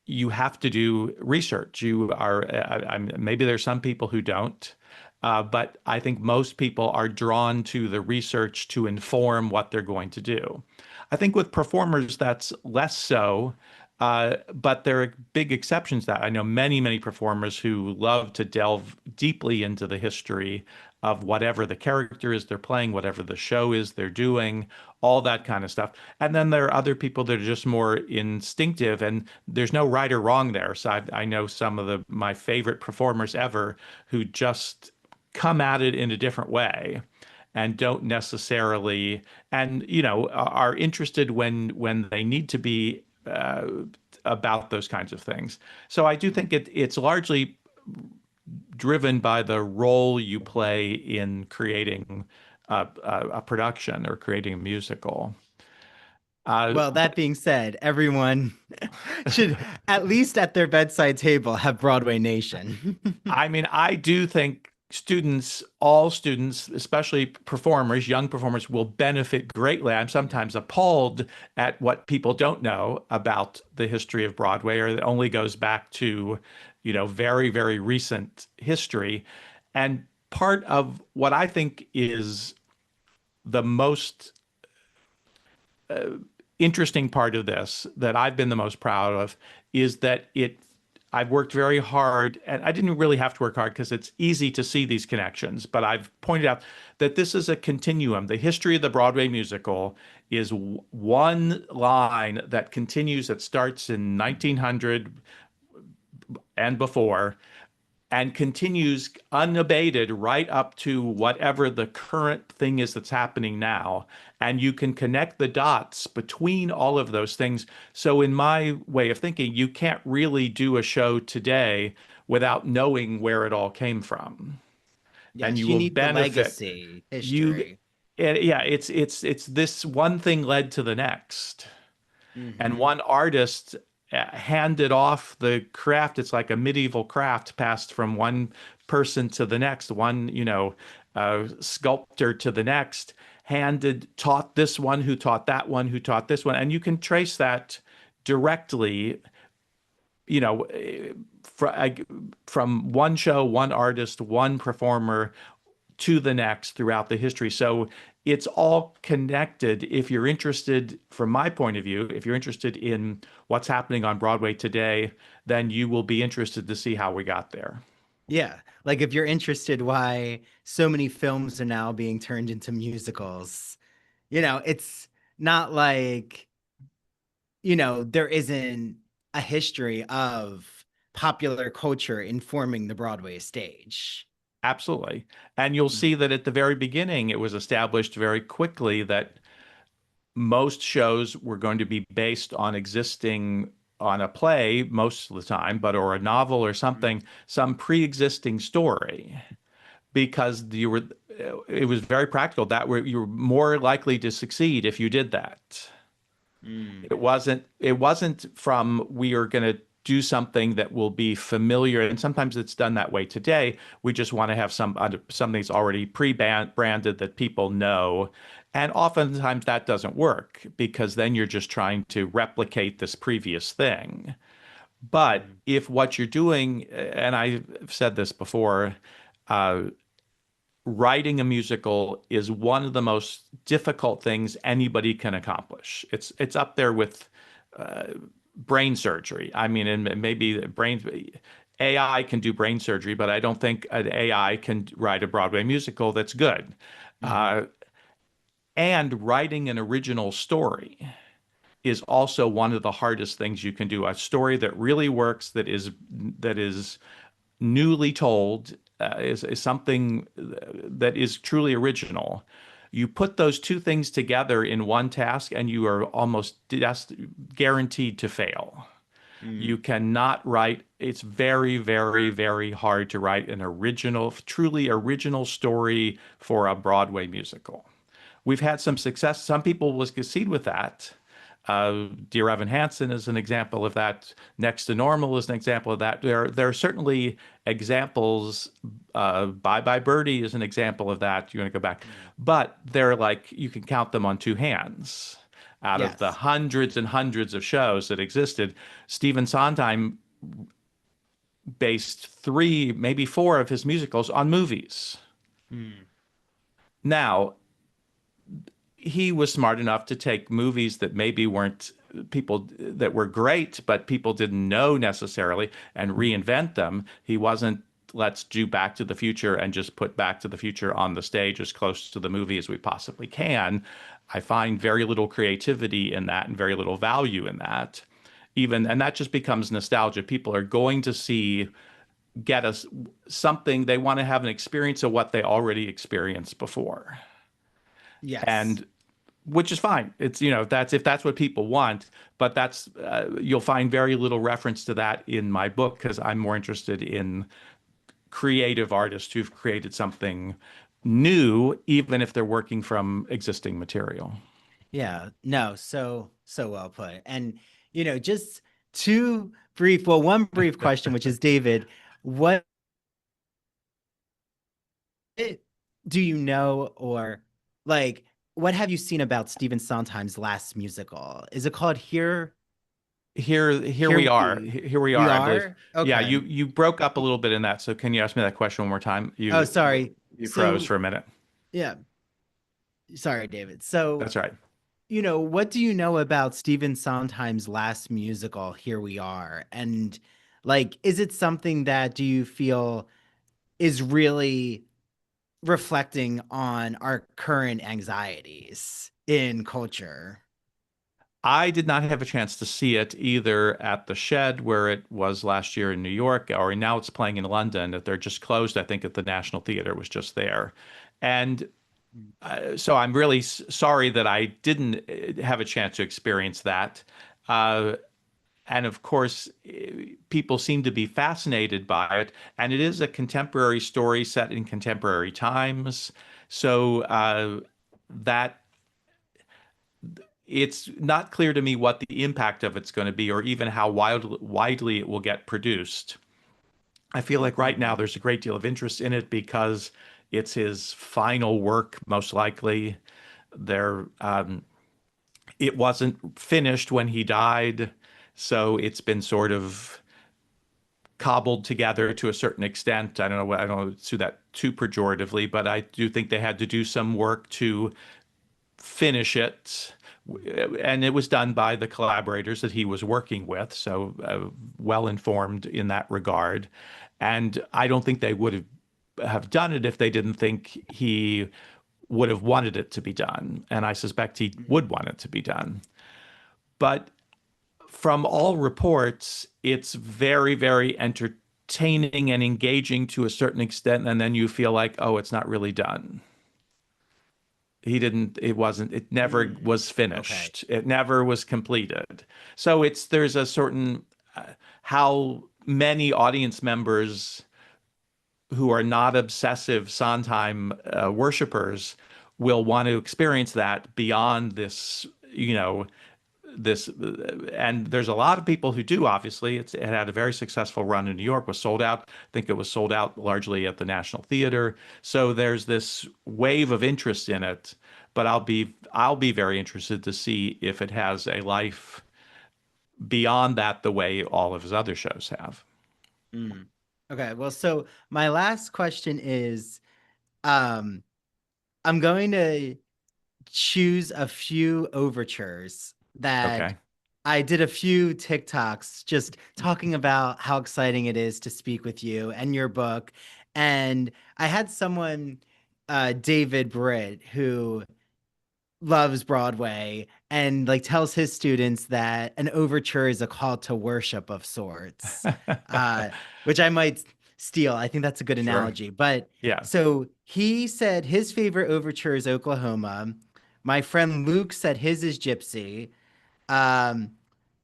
you have to do research. Maybe there's some people who don't, but I think most people are drawn to the research to inform what they're going to do. I think with performers, that's less so. But there are big exceptions to that. I know many, many performers who love to delve deeply into the history of whatever the character is they're playing, whatever the show is they're doing, all that kind of stuff. And then there are other people that are just more instinctive, and there's no right or wrong there. So I know some of my favorite performers ever who just come at it in a different way and don't necessarily, and are interested when they need to be about those kinds of things. So I do think it's largely driven by the role you play in creating a production or creating a musical. Well, that being said, everyone should, at least at their bedside table, have Broadway Nation. I mean, I do think all students, especially performers, young performers, will benefit greatly. I'm sometimes appalled at what people don't know about the history of Broadway, or it only goes back to, very, very recent history. And part of what I think is the most interesting part of this, that I've been the most proud of, is that I've worked very hard, and I didn't really have to work hard because it's easy to see these connections, but I've pointed out that this is a continuum. The history of the Broadway musical is one line that continues, that starts in 1900 and before, and continues unabated right up to whatever the current thing is that's happening now. And you can connect the dots between all of those things. So in my way of thinking, you can't really do a show today without knowing where it all came from. Yes, And you you will need the benefit. legacy, You, history. yeah, it's this one thing led to the next. And Mm-hmm. one artist handed off the craft. It's like a medieval craft passed from one person to the next, one, sculptor to the next, taught this one, who taught that one, who taught this one. And you can trace that directly, you know, from one show, one artist, one performer to the next throughout the history. So it's all connected. If you're interested, from my point of view, if you're interested in what's happening on Broadway today, then you will be interested to see how we got there. Yeah. Like if you're interested why so many films are now being turned into musicals, it's not like, there isn't a history of popular culture informing the Broadway stage. Absolutely. And you'll Mm. see that at the very beginning, it was established very quickly that most shows were going to be based on on a play most of the time, or a novel or something, some pre-existing story, because it was very practical. You were more likely to succeed if you did that. Mm. It wasn't from, we are going to do something that will be familiar, and sometimes it's done that way today. We just want to have something that's already pre-branded that people know, and oftentimes that doesn't work because then you're just trying to replicate this previous thing. But if what you're doing, and I've said this before, writing a musical is one of the most difficult things anybody can accomplish. It's up there with brain surgery. I mean, and maybe AI can do brain surgery, but I don't think an AI can write a Broadway musical that's good. Mm-hmm. And writing an original story is also one of the hardest things you can do. A story that really works, that is newly told, is something that is truly original. You put those two things together in one task, and you are almost guaranteed to fail. You Mm. cannot write. It's very, very, very hard to write an truly original story for a Broadway musical. We've had some success. Some people will succeed with that. Dear Evan Hansen is an example of that. Next to Normal is an example of that. There are certainly examples. Bye Bye Birdie is an example of that. You want to go back, but they're like, you can count them on two hands. Out of the Yes. hundreds and hundreds of shows that existed, Stephen Sondheim based 3, maybe 4 of his musicals on movies. Mm. Now, he was smart enough to take movies that maybe weren't people that were great, but people didn't know necessarily, and reinvent them. He wasn't let's do Back to the Future and just put Back to the Future on the stage as close to the movie as we possibly can. I find very little creativity in that and very little value in that. And that just becomes nostalgia. People are going to get us something, they want to have an experience of what they already experienced before. Yes. And which is fine. It's, that's if that's what people want, but you'll find very little reference to that in my book because I'm more interested in creative artists who've created something new, even if they're working from existing material. Yeah, no, so well put. And just one brief question, which is David, what do you know or like what have you seen about Stephen Sondheim's last musical? Is it called Here Here we are. We Here we We are, I believe. Are? Yeah, Okay. you broke up a little bit in that. So can you ask me that question one more time? Oh, sorry. You froze So for a minute. yeah, sorry, David. So That's right. what do you know about Stephen Sondheim's last musical, Here We Are? And is it something that do you feel is really reflecting on our current anxieties in culture? I did not have a chance to see it either at the Shed, where it was last year in New York, or now it's playing in London. They're just closed, I think, at the National Theatre, was just there. And so I'm really sorry that I didn't have a chance to experience that. And of course, people seem to be fascinated by it. And it is a contemporary story set in contemporary times. So that it's not clear to me what the impact of it's going to be or even how widely it will get produced. I feel like right now there's a great deal of interest in it because it's his final work, most likely. It wasn't finished when he died, so it's been sort of cobbled together to a certain extent. I don't know do that too pejoratively, but I do think they had to do some work to finish it. And it was done by the collaborators that he was working with, so well informed in that regard. And I don't think they would have done it if they didn't think he would have wanted it to be done. And I suspect he would want it to be done. But from all reports, it's very, very entertaining and engaging to a certain extent. And then you feel like, oh, it's not really done. It never was Okay. finished. It never was completed. So there's a certain, how many audience members who are not obsessive Sondheim worshipers will want to experience that beyond this, and there's a lot of people who do, obviously. It had a very successful run in New York, was sold out. I think it was sold out largely at the National Theater. So there's this wave of interest in it, but I'll be very interested to see if it has a life beyond that the way all of his other shows have. Okay, well, so my last question is, um, I'm going to choose a few overtures that Okay. I did a few TikToks just talking about how exciting it is to speak with you and your book. And I had someone, David Britt, who loves Broadway and tells his students that an overture is a call to worship of sorts, which I might steal. I think that's a good Sure. analogy. But Yeah. so he said his favorite overture is Oklahoma. My friend Luke said his is Gypsy. Um,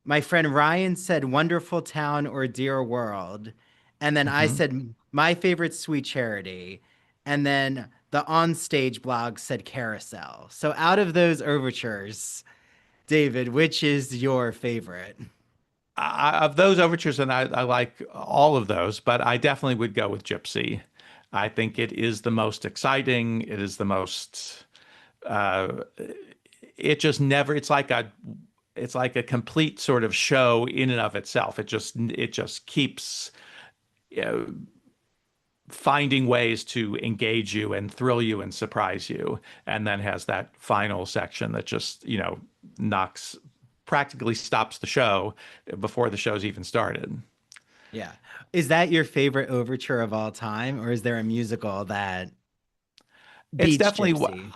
my friend Ryan said Wonderful Town or Dear World. And then I hmm said my favorite Sweet Charity. And then the onstage blog said Carousel. So out of those overtures, David, which is your favorite? Of those overtures, and I like all of those, but I definitely would go with Gypsy. I think it is the most exciting. It is the most. Uh, it just never. It's like a complete sort of show in and of itself. It just keeps finding ways to engage you and thrill you and surprise you, and then has that final section that just knocks practically stops the show before the show's even started. Yeah. Is that your favorite overture of all time, or is there a musical that It's beats definitely, Gypsy?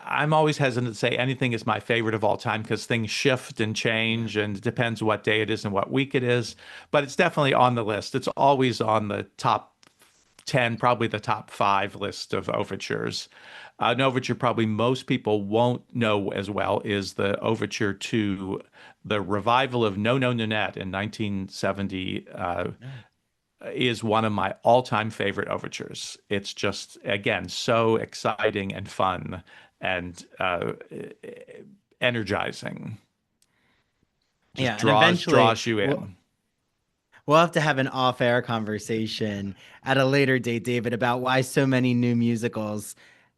I'm always hesitant to say anything is my favorite of all time because things shift and Yeah. change and it depends what day it is and what week it is. But it's definitely on the list. It's always on the top 10, probably the top five list of overtures. An overture probably most people won't know as well is the overture to the revival of No No Nanette in 1970. No. Is one of my all-time favorite overtures. It's just, again, so exciting and fun and energizing. Just Yeah, and draws eventually you we'll in. we'll have to have an off-air conversation at a later date, David, about why so many new musicals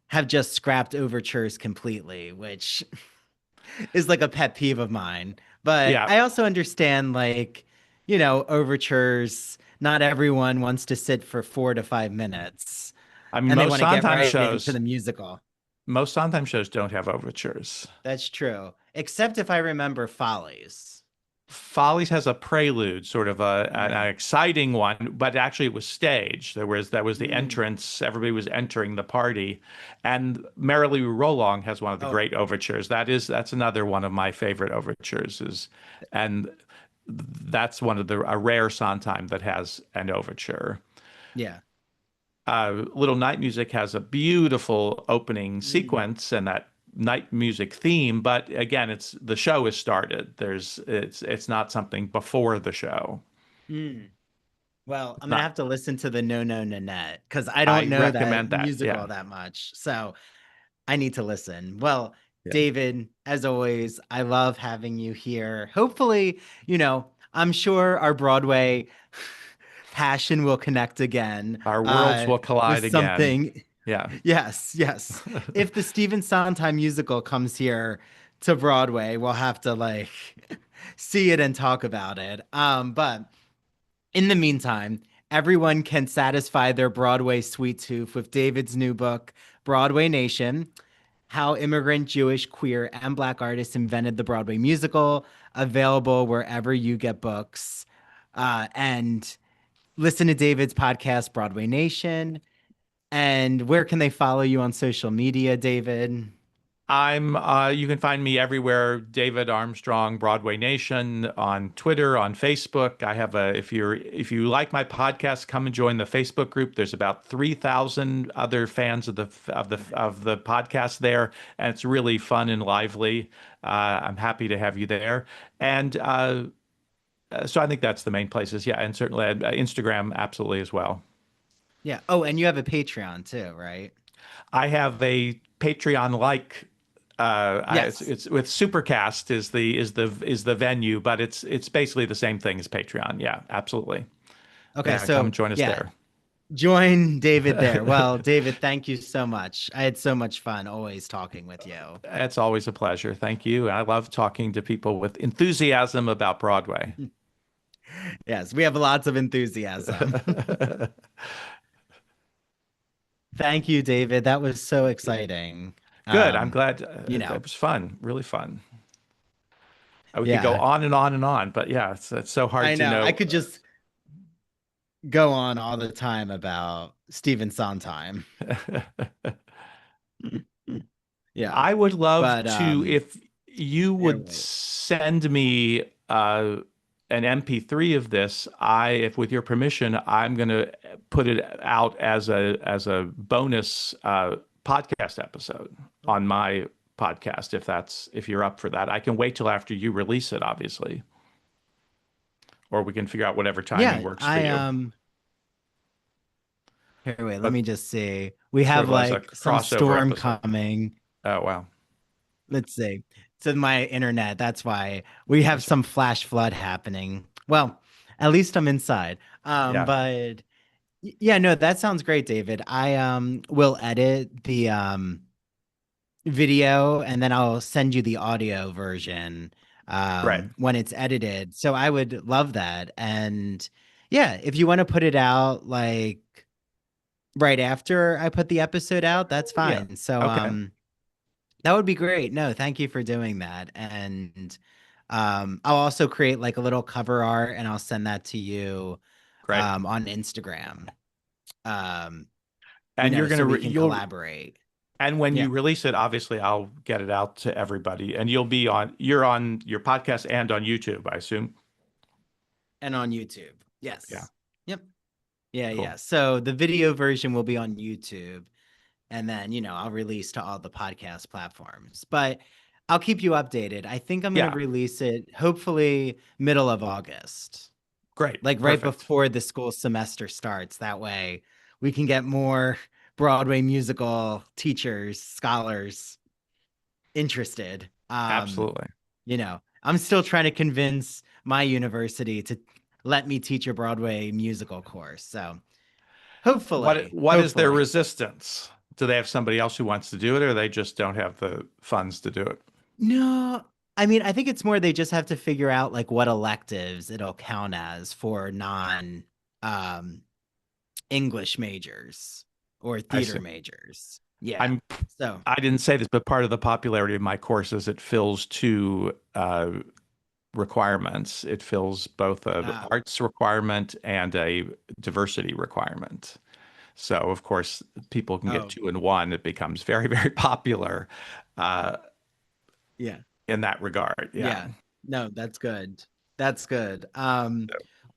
have just scrapped overtures completely, which is like a pet peeve of mine. But Yeah, I also understand, like, overtures, not everyone wants to sit for 4 to 5 minutes I mean and they want to get right into the musical. most Sondheim shows don't have overtures. That's true. Except if I remember Follies. Follies has a prelude, sort of an Right. exciting one, but actually it was staged. That was the Mm. entrance. Everybody was entering the party, and Merrily We Roll Along has one of the Oh, great overtures. That's another one of my favorite overtures. And that's one of a rare Sondheim that has an overture. yeah. Little Night Music has a beautiful opening Mm. sequence and that night music theme, but again, it's the show is started. It's not something before the show. Mm. Well, It's I'm gonna not. have to listen to the No No Nanette because I don't I know that recommend that. musical Yeah, that much. So I need to listen. Well, yeah. David, as always, I love having you here. Hopefully, I'm sure our Broadway passion will connect again Our worlds will with collide again. something. Yeah. Yes, yes. If the Stephen Sondheim musical comes here to Broadway, we'll have to like see it and talk about it. But in the meantime, everyone can satisfy their Broadway sweet tooth with David's new book, Broadway Nation: How Immigrant, Jewish, Queer, and Black Artists Invented the Broadway Musical, available wherever you get books. And listen to David's podcast, Broadway Nation. And where can they follow you on social media, David? You can find me everywhere, David Armstrong, Broadway Nation, on Twitter, on Facebook. If you like my podcast, come and join the Facebook group. There's about 3,000 other fans of the podcast there, and it's really fun and lively. I'm happy to have you there. And so I think that's the main places. Yeah, and certainly Instagram absolutely as well. Yeah. Oh, and you have a Patreon too, right? I have a Patreon like Yes. it's with Supercast is the venue, but it's basically the same thing as Patreon. Yeah, absolutely. Okay. Yeah, come So, join us yeah, there. join David there. Well, David, thank you so much. I had so much fun always talking with you. It's always a pleasure. Thank you. I love talking to people with enthusiasm about Broadway. Yes, we have lots of enthusiasm. Thank you, David. That was so exciting. Good. I'm Um, glad you that know, was fun. Really fun. We could go yeah, on and on and on, but yeah, it's so hard I to know. I know. could just go on all the time about Stephen Sondheim. Yeah, I would love but to, if you here, would wait. send me an MP3 of this. If with your permission, I'm going to put it out as a bonus podcast episode on my podcast. If you're up for that, I can wait till after you release it, obviously, or we can figure out whatever timing Yeah, works for I you. Here, wait. Let But me just see. We sort have of as a like some crossover storm episode. coming. Oh wow, Let's see. To my internet. That's why we I have see. some flash flood happening. Well, at least I'm inside. Yeah, But yeah, no, that sounds great, David. I will edit the video and then I'll send you the audio version great. when it's edited. So I would love that. And yeah, if you want to put it out like right after I put the episode out, that's Yeah. fine. So Okay. that would be great. No, thank you for doing that. And I'll also create like a little cover art and I'll send that to you Great. on Instagram. And you're So gonna we can you'll collaborate. and when Yeah. you release it, obviously I'll get it out to everybody. And you're on your podcast and on YouTube, I assume. And on YouTube. Yeah, Yes. Yep. Yeah, cool. yeah. So the video version will be on YouTube. And then, I'll release to all the podcast platforms. But I'll keep you updated. I think I'm going to Yeah, release it hopefully middle of August, great. like right Perfect. before the school semester starts. That way we can get more Broadway musical teachers, scholars interested. Absolutely. I'm still trying to convince my university to let me teach a Broadway musical course. So What is their hopefully. resistance? Do they have somebody else who wants to do it, or they just don't have the funds to do it? No, I mean, I think it's more they just have to figure out like what electives it'll count as for non um English majors or I see. theater majors. Yeah. I'm So, I didn't say this, but part of the popularity of my course is it fills two requirements. It fills both an uh, arts requirement and a diversity requirement. So, of course, people can get oh, two in one. It becomes very, very popular uh, yeah. in that regard. Yeah. Yeah. No, that's good. That's good.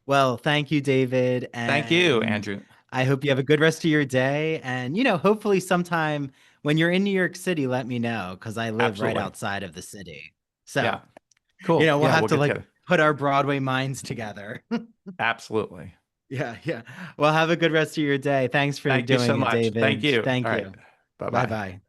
Well, thank you, David, Thank you, and Andrew. I hope you have a good rest of your day. And, hopefully sometime when you're in New York City, let me know because I live right Absolutely. outside of the city. So, Yeah. Cool. we'll Yeah, have we'll to get like together. put our Broadway minds together. Absolutely. Yeah, yeah. Well, have a good rest of your day. Thanks for Thank you so doing it, much. Thank David. you. Thank All right. you. Bye Bye bye. bye.